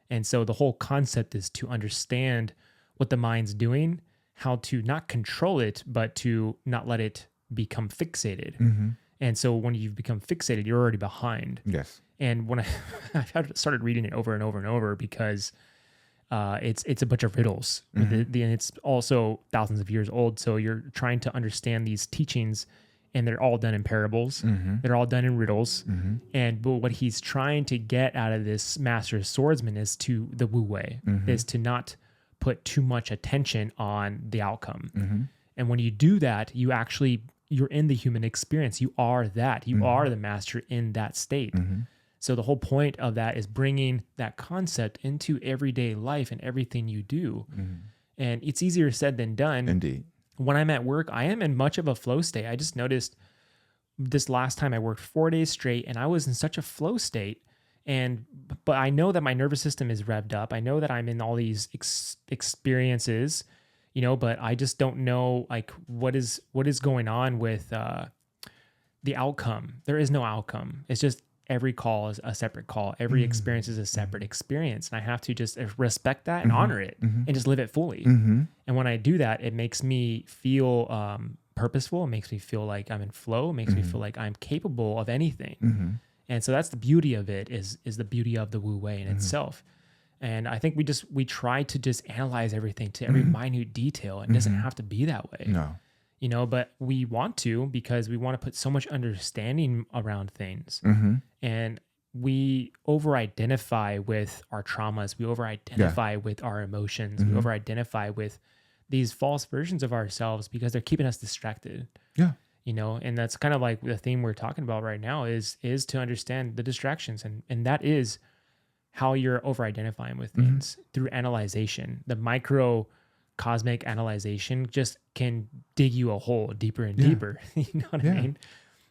And so the whole concept is to understand what the mind's doing, how to not control it, but to not let it become fixated. And so when you've become fixated, you're already behind. Yes. And when I started reading it over and over and over, because it's a bunch of riddles. And it's also thousands of years old. So you're trying to understand these teachings, and they're all done in parables. They're all done in riddles. But what he's trying to get out of this master swordsman is to the Wu Wei, is to not put too much attention on the outcome. And when you do that, you're in the human experience. You are that. You are the master in that state. So the whole point of that is bringing that concept into everyday life and everything you do. And it's easier said than done. Indeed. When I'm at work, I am in much of a flow state. I just noticed this last time I worked 4 days straight, and I was in such a flow state. But I know that my nervous system is revved up. I know that I'm in all these experiences, but I just don't know like what is going on with the outcome. There is no outcome. It's just every call is a separate call. Every experience is a separate experience. And I have to just respect that and honor it and just live it fully. And when I do that, it makes me feel purposeful. It makes me feel like I'm in flow. It makes me feel like I'm capable of anything. And so that's the beauty of it, is the beauty of the Wu Wei in itself. And I think we try to just analyze everything to every minute detail. It doesn't have to be that way. No. But we want to, because we want to put so much understanding around things. And we over-identify with our traumas. We over-identify with our emotions. We over-identify with these false versions of ourselves because they're keeping us distracted. Yeah. And that's kind of like the theme we're talking about right now is to understand the distractions. And that is how you're over-identifying with things through analyzation. The microcosmic analyzation just can dig you a hole deeper and deeper. You know what I mean?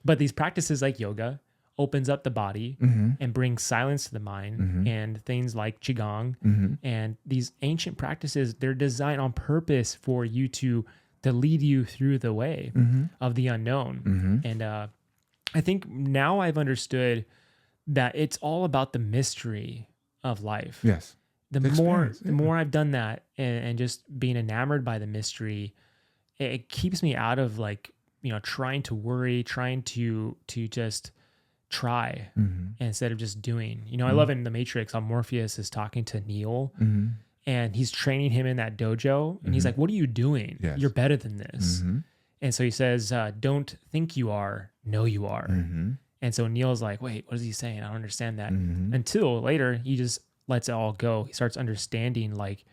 But these practices like yoga opens up the body and brings silence to the mind, and things like qigong and these ancient practices, they're designed on purpose for you to lead you through the way of the unknown. And I think now I've understood that it's all about the mystery of life. Yes. The more I've done that and just being enamored by the mystery, it keeps me out of like, trying to worry, trying to just try instead of just doing. I love in The Matrix how Morpheus is talking to Neo and he's training him in that dojo. And he's like, what are you doing? Yes. You're better than this. And so he says, don't think you are, know you are. And so Neil's like, wait, what is he saying? I don't understand that. Until later, he just lets it all go. He starts understanding like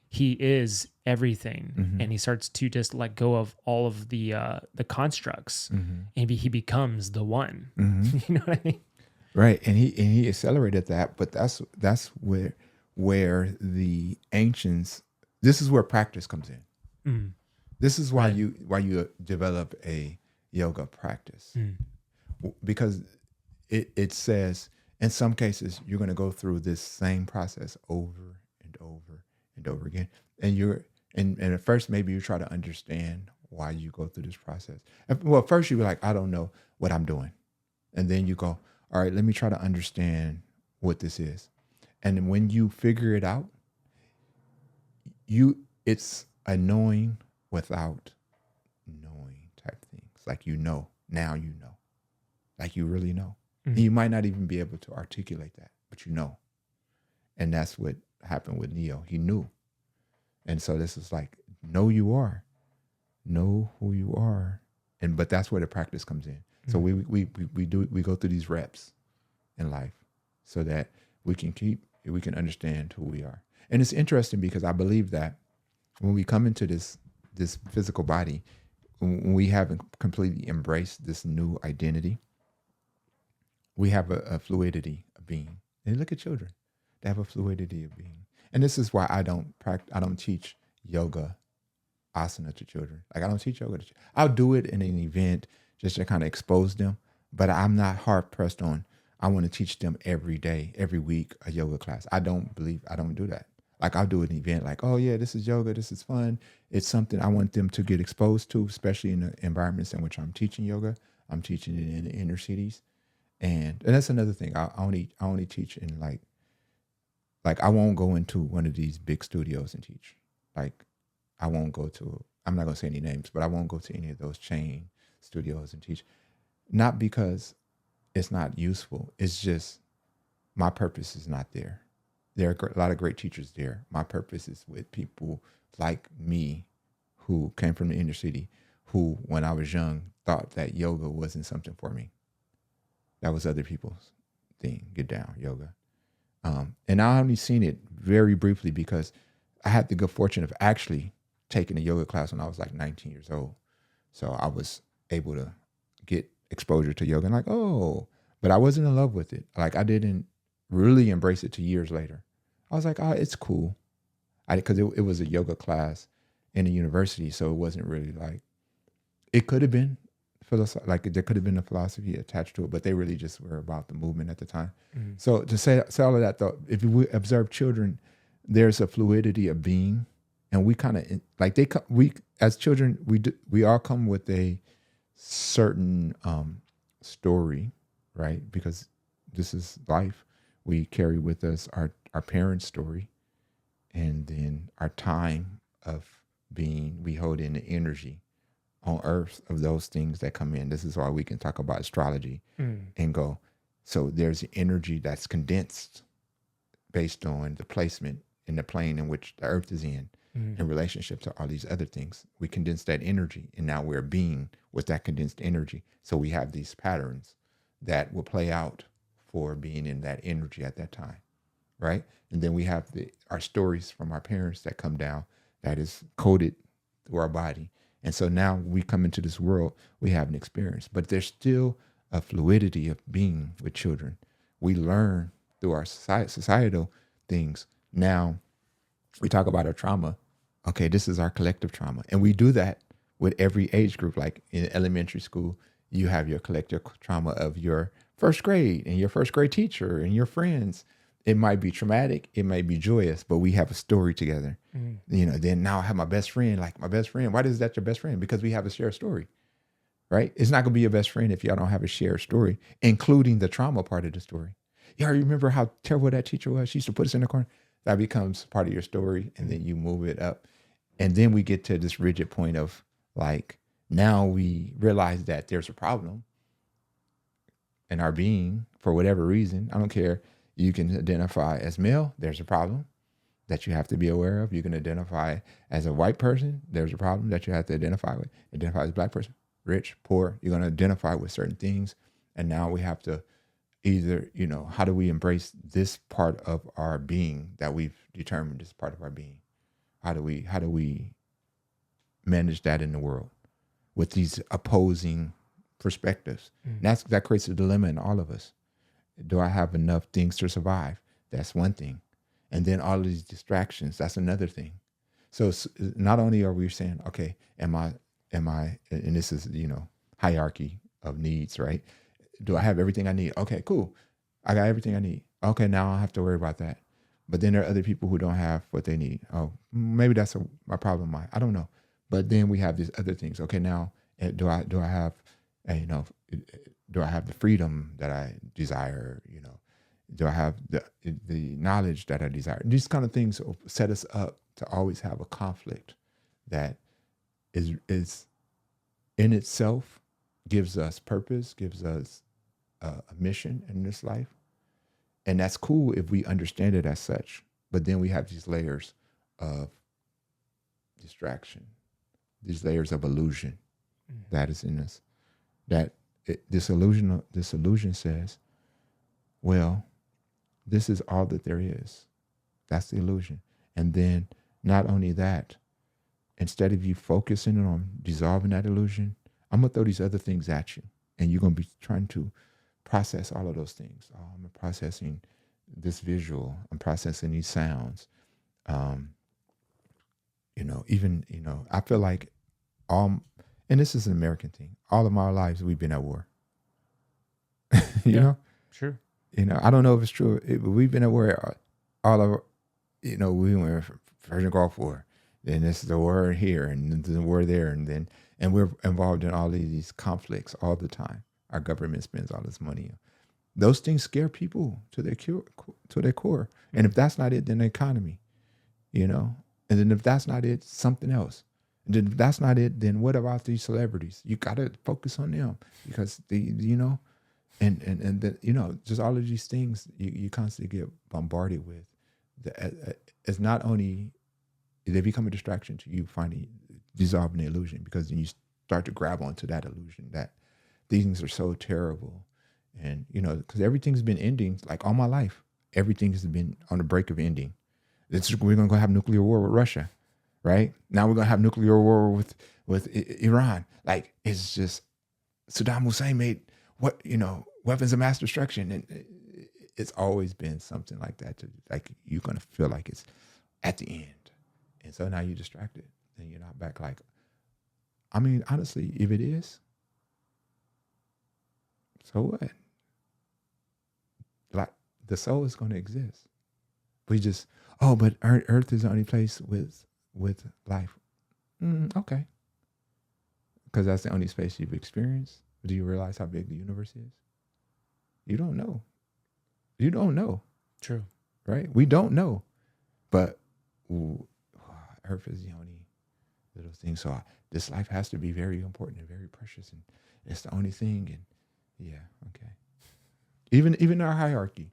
he is everything. And he starts to just let go of all of the constructs. And he becomes the one. You know what I mean? Right. And he accelerated that, but that's where the ancients, this is where practice comes in. This is why you develop a yoga practice. Because it says in some cases you're going to go through this same process over and over and over again. And at first maybe you try to understand why you go through this process. Well, first you be like, I don't know what I'm doing. And then you go, all right, let me try to understand what this is. And then when you figure it out, it's a knowing without knowing type things. Like now you know. Like you really know. And you might not even be able to articulate that, but you know. And that's what happened with Neo. He knew. And so this is like, know you are. Know who you are. But that's where the practice comes in. So we go through these reps in life so that we can understand who we are. And it's interesting because I believe that when we come into this physical body, when we haven't completely embraced this new identity, we have a fluidity of being. And look at children. They have a fluidity of being. And this is why I don't teach yoga asana to children. Like I don't teach yoga to children. I'll do it in an event just to kind of expose them, but I'm not hard pressed on, I want to teach them every day, every week, a yoga class. I don't do that. Like I'll do an event like, oh yeah, this is yoga. This is fun. It's something I want them to get exposed to, especially in the environments in which I'm teaching yoga. I'm teaching it in the inner cities. And that's another thing. I only teach in like I won't go into one of these big studios and teach. Like I'm not going to say any names, but I won't go to any of those chain studios and teach. Not because it's not useful. It's just my purpose is not there. there are a lot of great teachers there. My purpose is with people like me who came from the inner city, who, when I was young, thought that yoga wasn't something for me. That was other people's thing, get down, yoga. And I only seen it very briefly because I had the good fortune of actually taking a yoga class when I was like 19 years old. So I was able to get exposure to yoga and like, oh, but I wasn't in love with it. Like I didn't really embrace it till years later. I was like, oh, it's cool. Because it was a yoga class in a university. So it wasn't really like, it could have been like there could have been a philosophy attached to it, but they really just were about the movement at the time. Mm-hmm. So to say all of that though, if we observe children, there's a fluidity of being, and we kind of like we as children we all come with a certain story, right? Because this is life. We carry with us our parents' story, and then our time of being. We hold in the energy on earth of those things that come in. This is why we can talk about astrology and go, so there's energy that's condensed based on the placement in the plane in which the earth is in relationship to all these other things. We condense that energy, and now we're being with that condensed energy. So we have these patterns that will play out for being in that energy at that time, right? And then we have our stories from our parents that come down that is coded through our body. And so now we come into this world, we have an experience, but there's still a fluidity of being with children. We learn through our societal things. Now we talk about our trauma. Okay, this is our collective trauma. And we do that with every age group. Like in elementary school, you have your collective trauma of your first grade and your first grade teacher and your friends. It might be traumatic, it might be joyous, but we have a story together. Then now I have my best friend, like my best friend. Why is that your best friend? Because we have a shared story, right? It's not gonna be your best friend if y'all don't have a shared story, including the trauma part of the story. Y'all remember how terrible that teacher was? She used to put us in the corner. That becomes part of your story, and then you move it up. And then we get to this rigid point of like, now we realize that there's a problem in our being for whatever reason. I don't care. You can identify as male, there's a problem that you have to be aware of. You can identify as a white person, there's a problem that you have to identify with. Identify as a black person, rich, poor, you're going to identify with certain things. And now we have to either, how do we embrace this part of our being that we've determined is part of our being? How do we manage that in the world with these opposing perspectives? That creates a dilemma in all of us. Do I have enough things to survive? That's one thing. And then all of these distractions, that's another thing. So not only are we saying, okay, am I, and this is, hierarchy of needs, right? Do I have everything I need? Okay, cool. I got everything I need. Okay, now I don't have to worry about that. But then there are other people who don't have what they need. Oh, maybe that's my problem. I don't know. But then we have these other things. Okay, now do I have, do I have the freedom that I desire? Do I have the knowledge that I desire? These kind of things set us up to always have a conflict that is in itself gives us purpose, gives us a mission in this life. And that's cool if we understand it as such. But then we have these layers of distraction, these layers of illusion that is in us. This illusion says, well, this is all that there is. That's the illusion. And then not only that, instead of you focusing on dissolving that illusion, I'm going to throw these other things at you. And you're going to be trying to process all of those things. Oh, I'm processing this visual. I'm processing these sounds. I feel like and this is an American thing. All of our lives, we've been at war. you know? Sure. I don't know if it's true. We've been at war all of, we went from Persian Gulf War. Then this is the war here and the war there. And we're involved in all of these conflicts all the time. Our government spends all this money. Those things scare people to their core. And if that's not it, then the economy, And then if that's not it, something else. And then if that's not it, then what about these celebrities? You got to focus on them because and just all of these things you constantly get bombarded with it's not only they become a distraction to you finding dissolving the illusion, because then you start to grab onto that illusion that things are so terrible, and because everything's been ending. Like all my life, everything has been on the brink of ending. We're gonna go have nuclear war with Russia, right? Now we're gonna have nuclear war with Iran. Like it's just Saddam Hussein made weapons of mass destruction, and it's always been something like that. Like you're gonna feel like it's at the end, and so now you're distracted, and you're not back. Like, I mean, honestly, if it is, so what? Like the soul is gonna exist. We just but Earth is the only place with life. Okay, because that's the only space you've experienced. Do you realize how big the universe is? You don't know. You don't know. True. Right? We don't know. But Earth is the only little thing. So this life has to be very important and very precious. And it's the only thing. And yeah, okay. Even our hierarchy,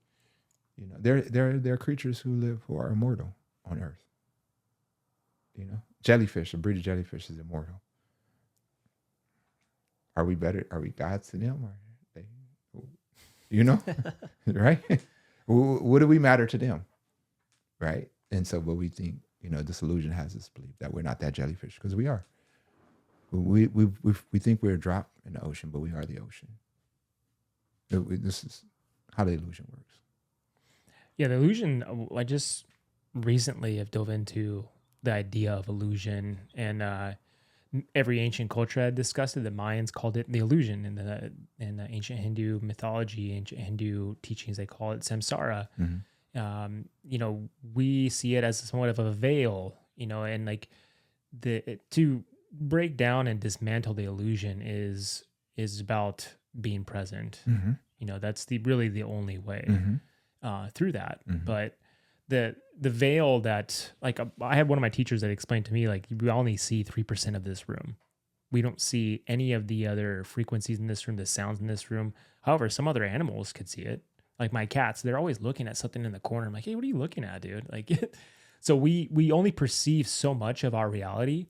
there are creatures who are immortal on Earth. Jellyfish, a breed of jellyfish is immortal. Are we better? Are we gods to them? Or right? What do we matter to them? Right? And so, but we think, this illusion has this belief that we're not that jellyfish, because we are. We think we're a drop in the ocean, but we are the ocean. This is how the illusion works. Yeah, the illusion, I just recently have dove into the idea of illusion, and every ancient culture had discussed it. The Mayans called it the illusion. In the ancient Hindu mythology, ancient Hindu teachings, they call it samsara. Mm-hmm. We see it as somewhat of a veil, and like to break down and dismantle the illusion is about being present. Mm-hmm. That's really the only way through that. Mm-hmm. But the veil that, like, I had one of my teachers that explained to me, like, we only see 3% of this room. We don't see any of the other frequencies in this room, the sounds in this room. However, some other animals could see it. Like my cats, they're always looking at something in the corner. I'm like, hey, what are you looking at, dude? Like, so we only perceive so much of our reality,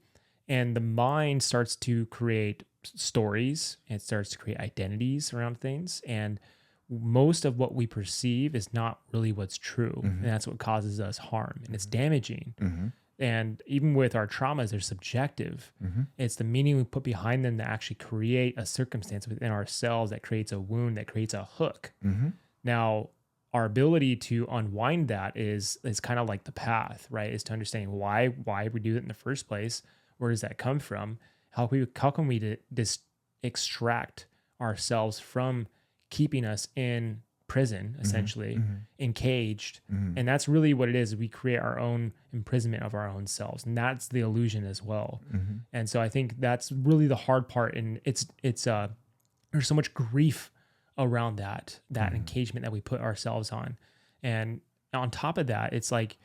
and the mind starts to create stories, and it starts to create identities around things, and most of what we perceive is not really what's true. Mm-hmm. And that's what causes us harm, and it's damaging. Mm-hmm. And even with our traumas, they're subjective. Mm-hmm. It's the meaning we put behind them that actually create a circumstance within ourselves that creates a wound, that creates a hook. Mm-hmm. Now, our ability to unwind that is kind of like the path, right? Is to understand why we do it in the first place. Where does that come from? How can we extract ourselves from keeping us in prison, essentially, encaged. Mm-hmm. And that's really what it is. We create our own imprisonment of our own selves. And that's the illusion as well. Mm-hmm. And so I think that's really the hard part. And it's there's so much grief around that engagement that we put ourselves on. And on top of that, it's like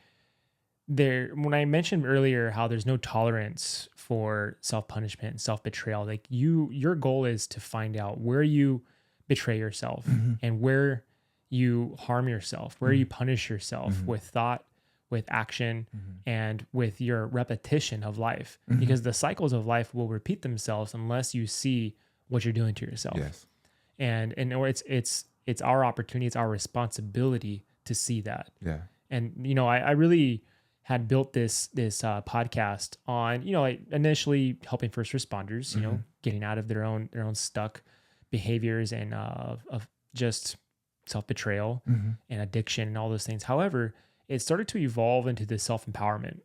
when I mentioned earlier how there's no tolerance for self-punishment and self-betrayal, like your goal is to find out where you betray yourself and where you harm yourself, where you punish yourself with thought, with action, and with your repetition of life, because the cycles of life will repeat themselves unless you see what you're doing to yourself. Yes. And it's our opportunity, it's our responsibility to see that. Yeah. And I really had built this podcast on, like initially helping first responders, getting out of their own stuck behaviors and of just self-betrayal and addiction and all those things. However, it started to evolve into this self-empowerment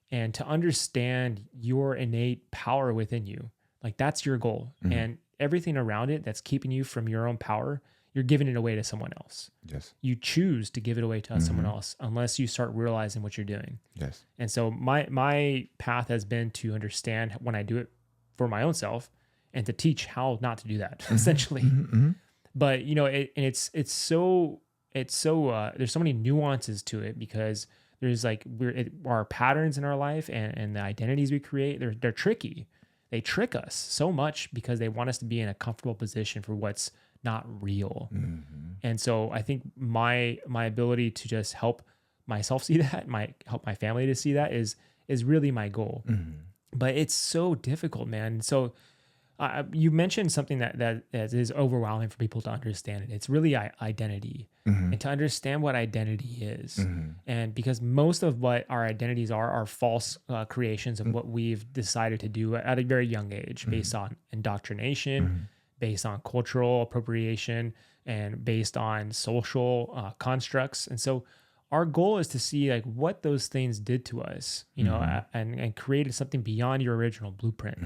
and to understand your innate power within you. Like that's your goal, and everything around it that's keeping you from your own power, you're giving it away to someone else. Yes. You choose to give it away to someone else unless you start realizing what you're doing. Yes. And so my path has been to understand when I do it for my own self and to teach how not to do that, essentially. But it's so there's so many nuances to it, because there's like our patterns in our life and the identities we create, they're tricky. They trick us so much because they want us to be in a comfortable position for what's not real. And so I think my ability to just help myself see that, help my family to see that is really my goal. But it's so difficult, man. So you mentioned something that is overwhelming for people to understand it. It's really identity, and to understand what identity is. And because most of what our identities are false creations of what we've decided to do at a very young age, based on indoctrination, based on cultural appropriation, and based on social constructs. And so our goal is to see like what those things did to us, you know, and created something beyond your original blueprint.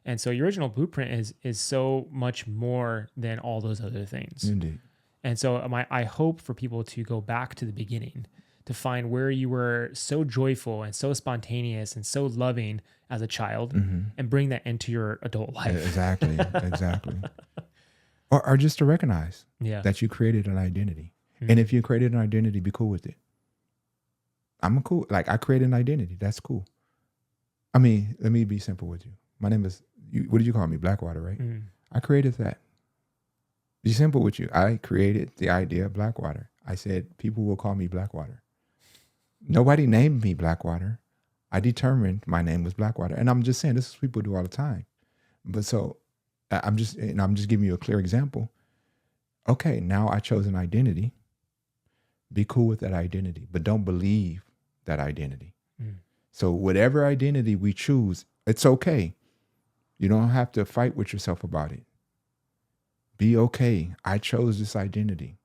And so your original blueprint is so much more than all those other things. Indeed. And so I hope for people to go back to the beginning, to find where you were so joyful and so spontaneous and so loving as a child, and bring that into your adult life. Exactly. Or just to recognize that you created an identity. And if you created an identity, be cool with it. I'm cool. Like, I created an identity. That's cool. I mean, let me be simple with you. My name is, what did you call me? Blakwatter, right? I created that. Be simple with you. I created the idea of Blakwatter. I said, people will call me Blakwatter. Nobody named me Blakwatter. I determined my name was Blakwatter. And I'm just saying, this is what people do all the time. But so I'm just giving you a clear example. Okay, now I chose an identity. Be cool with that identity, but don't believe that identity. So whatever identity we choose, it's okay. You don't have to fight with yourself about it. Be okay. I chose this identity,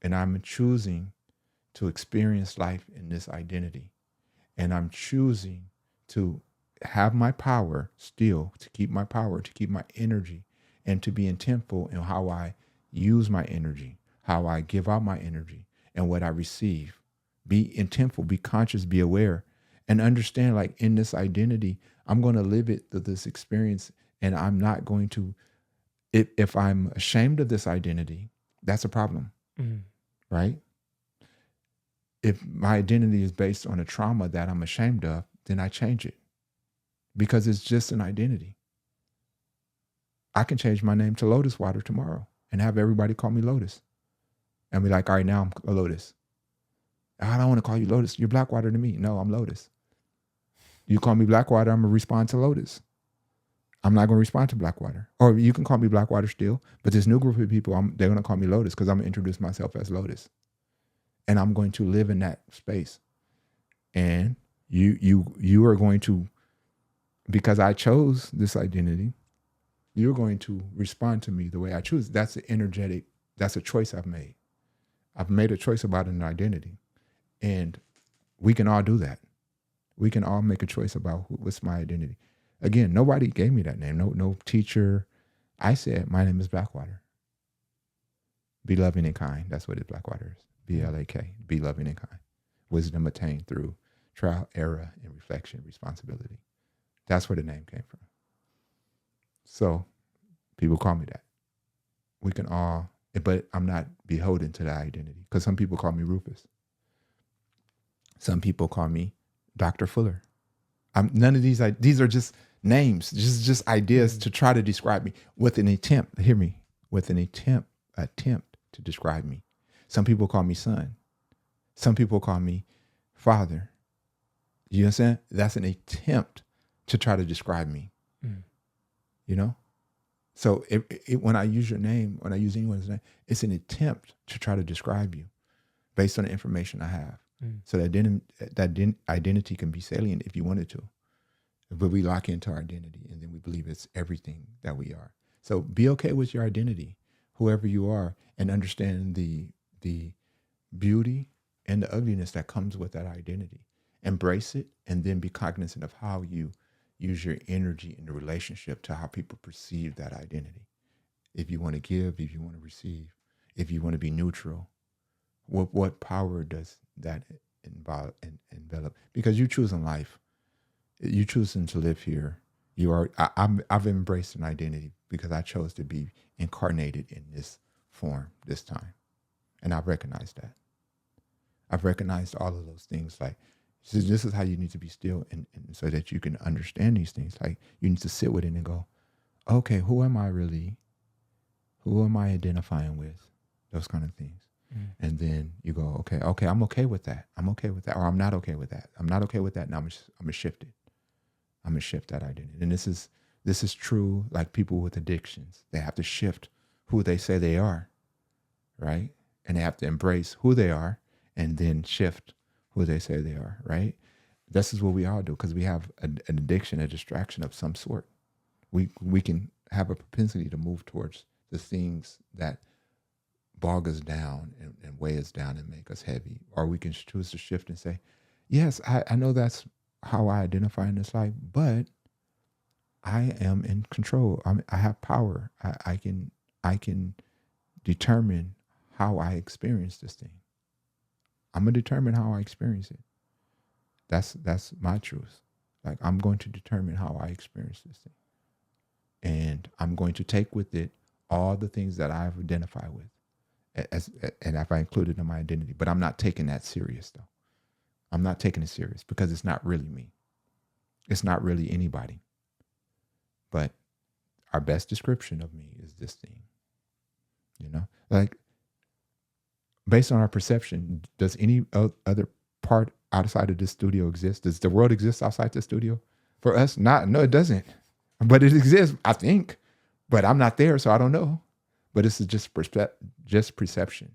and I'm choosing to experience life in this identity. And I'm choosing to have my power still, to keep my power, to keep my energy, and to be intentful in how I use my energy, how I give out my energy, and what I receive. Be intentful, be conscious, be aware, and understand, like, in this identity, I'm going to live it through this experience, and I'm not going to, if I'm ashamed of this identity, that's a problem, right? If my identity is based on a trauma that I'm ashamed of, then I change it, because it's just an identity. I can change my name to Lotus Water tomorrow and have everybody call me Lotus. And be like, all right, now I'm a Lotus. I don't want to call you Lotus. You're Blakwatter to me. No, I'm Lotus. You call me Blakwatter, I'm going to respond to Lotus. I'm not going to respond to Blakwatter. Or you can call me Blakwatter still, but this new group of people, they're going to call me Lotus, because I'm going to introduce myself as Lotus. And I'm going to live in that space. And you are going to, because I chose this identity, you're going to respond to me the way I choose. That's a choice I've made. I've made a choice about an identity, and we can all do that. We can all make a choice about what's my identity. Again, nobody gave me that name. No teacher. I said, my name is Blakwatter. Be loving and kind. That's what Blakwatter is. B-L-A-K. Be loving and kind. Wisdom attained through trial, error, and reflection, responsibility. That's where the name came from. So people call me that. We can all, but I'm not beholden to that identity, because some people call me Rufus. Some people call me Dr. Fuller. None of these are just names, just ideas to try to describe me with an attempt. Hear me, with an attempt to describe me. Some people call me son. Some people call me father. You understand? That's an attempt to try to describe me. You know? So when I use your name, when I use anyone's name, it's an attempt to try to describe you based on the information I have. So that identity can be salient if you wanted to. But we lock into our identity, and then we believe it's everything that we are. So be okay with your identity, whoever you are, and understand the beauty and the ugliness that comes with that identity. Embrace it, and then be cognizant of how you use your energy in the relationship to how people perceive that identity. If you want to give, if you want to receive, if you want to be neutral, what power does that involve and envelop? Because you choosing life, you choosing to live here. I've embraced an identity because I chose to be incarnated in this form this time, and I've recognized that. I've recognized all of those things. Like, this is how you need to be still, and so that you can understand these things. Like, you need to sit with it and go, okay, who am I really? Who am I identifying with? Those kind of things. And then you go, okay, I'm okay with that. I'm okay with that. Or I'm not okay with that. I'm not okay with that. Now I'm gonna shift it. I'm gonna shift that identity. And this is true, like people with addictions. They have to shift who they say they are, right? And they have to embrace who they are and then shift who they say they are, right? This is what we all do because we have an addiction, a distraction of some sort. We can have a propensity to move towards the things that bog us down and weigh us down and make us heavy. Or we can choose to shift and say, yes, I know that's how I identify in this life, but I am in control. I have power. I can determine how I experience this thing. I'm gonna determine how I experience it. That's my truth. Like I'm going to determine how I experience this thing. And I'm going to take with it all the things that I've identified with and if I include it in my identity, but I'm not taking that serious though. I'm not taking it serious because it's not really me. It's not really anybody. But our best description of me is this thing, like based on our perception, does any other part outside of this studio exist? Does the world exist outside the studio? For us, no, it doesn't. But it exists, I think. But I'm not there, so I don't know. But this is just perception,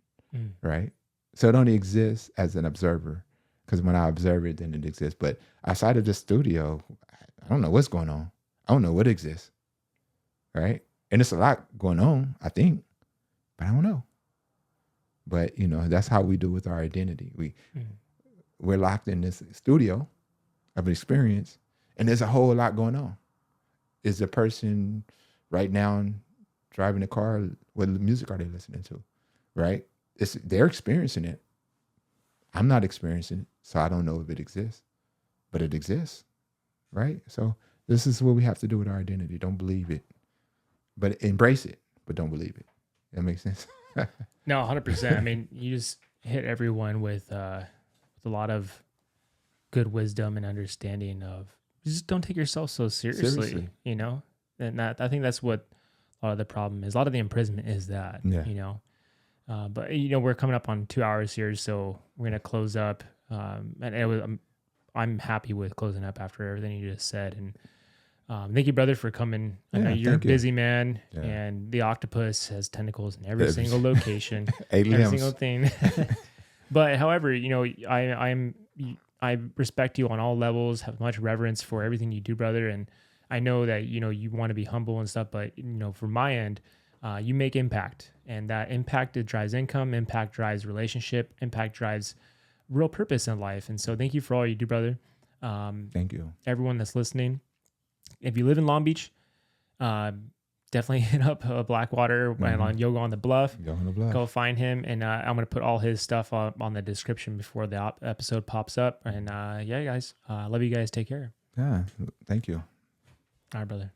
right? So it only exists as an observer, because when I observe it, then it exists. But outside of the studio, I don't know what's going on. I don't know what exists, right? And it's a lot going on, I think, but I don't know. But that's how we do with our identity. We're locked in this studio of experience, and there's a whole lot going on. Is the person right now driving the car? What music are they listening to? Right? They're experiencing it. I'm not experiencing it, so I don't know if it exists, but it exists, right? So this is what we have to do with our identity. Don't believe it, but embrace it, but don't believe it. That makes sense? No, 100%. I mean, you just hit everyone with a lot of good wisdom and understanding of just don't take yourself so seriously. And I think that's what a lot of the problem is. A lot of the imprisonment is that, but we're coming up on 2 hours here, so we're going to close up. I'm happy with closing up after everything you just said. And thank you, brother, for coming. I know you're a busy man, and the octopus has tentacles in every single location, every single thing. But however, I respect you on all levels, have much reverence for everything you do, brother. And I know that, you want to be humble and stuff, but, from my end, you make impact, and that impact, it drives income, impact drives relationship, impact drives real purpose in life. And so thank you for all you do, brother. Thank you. Everyone that's listening, if you live in Long Beach, definitely hit up Blakwatter and on Yoga on the Bluff. Go find him, and I'm going to put all his stuff on the description before the episode pops up. And guys, love you guys. Take care. Yeah, thank you. All right, brother.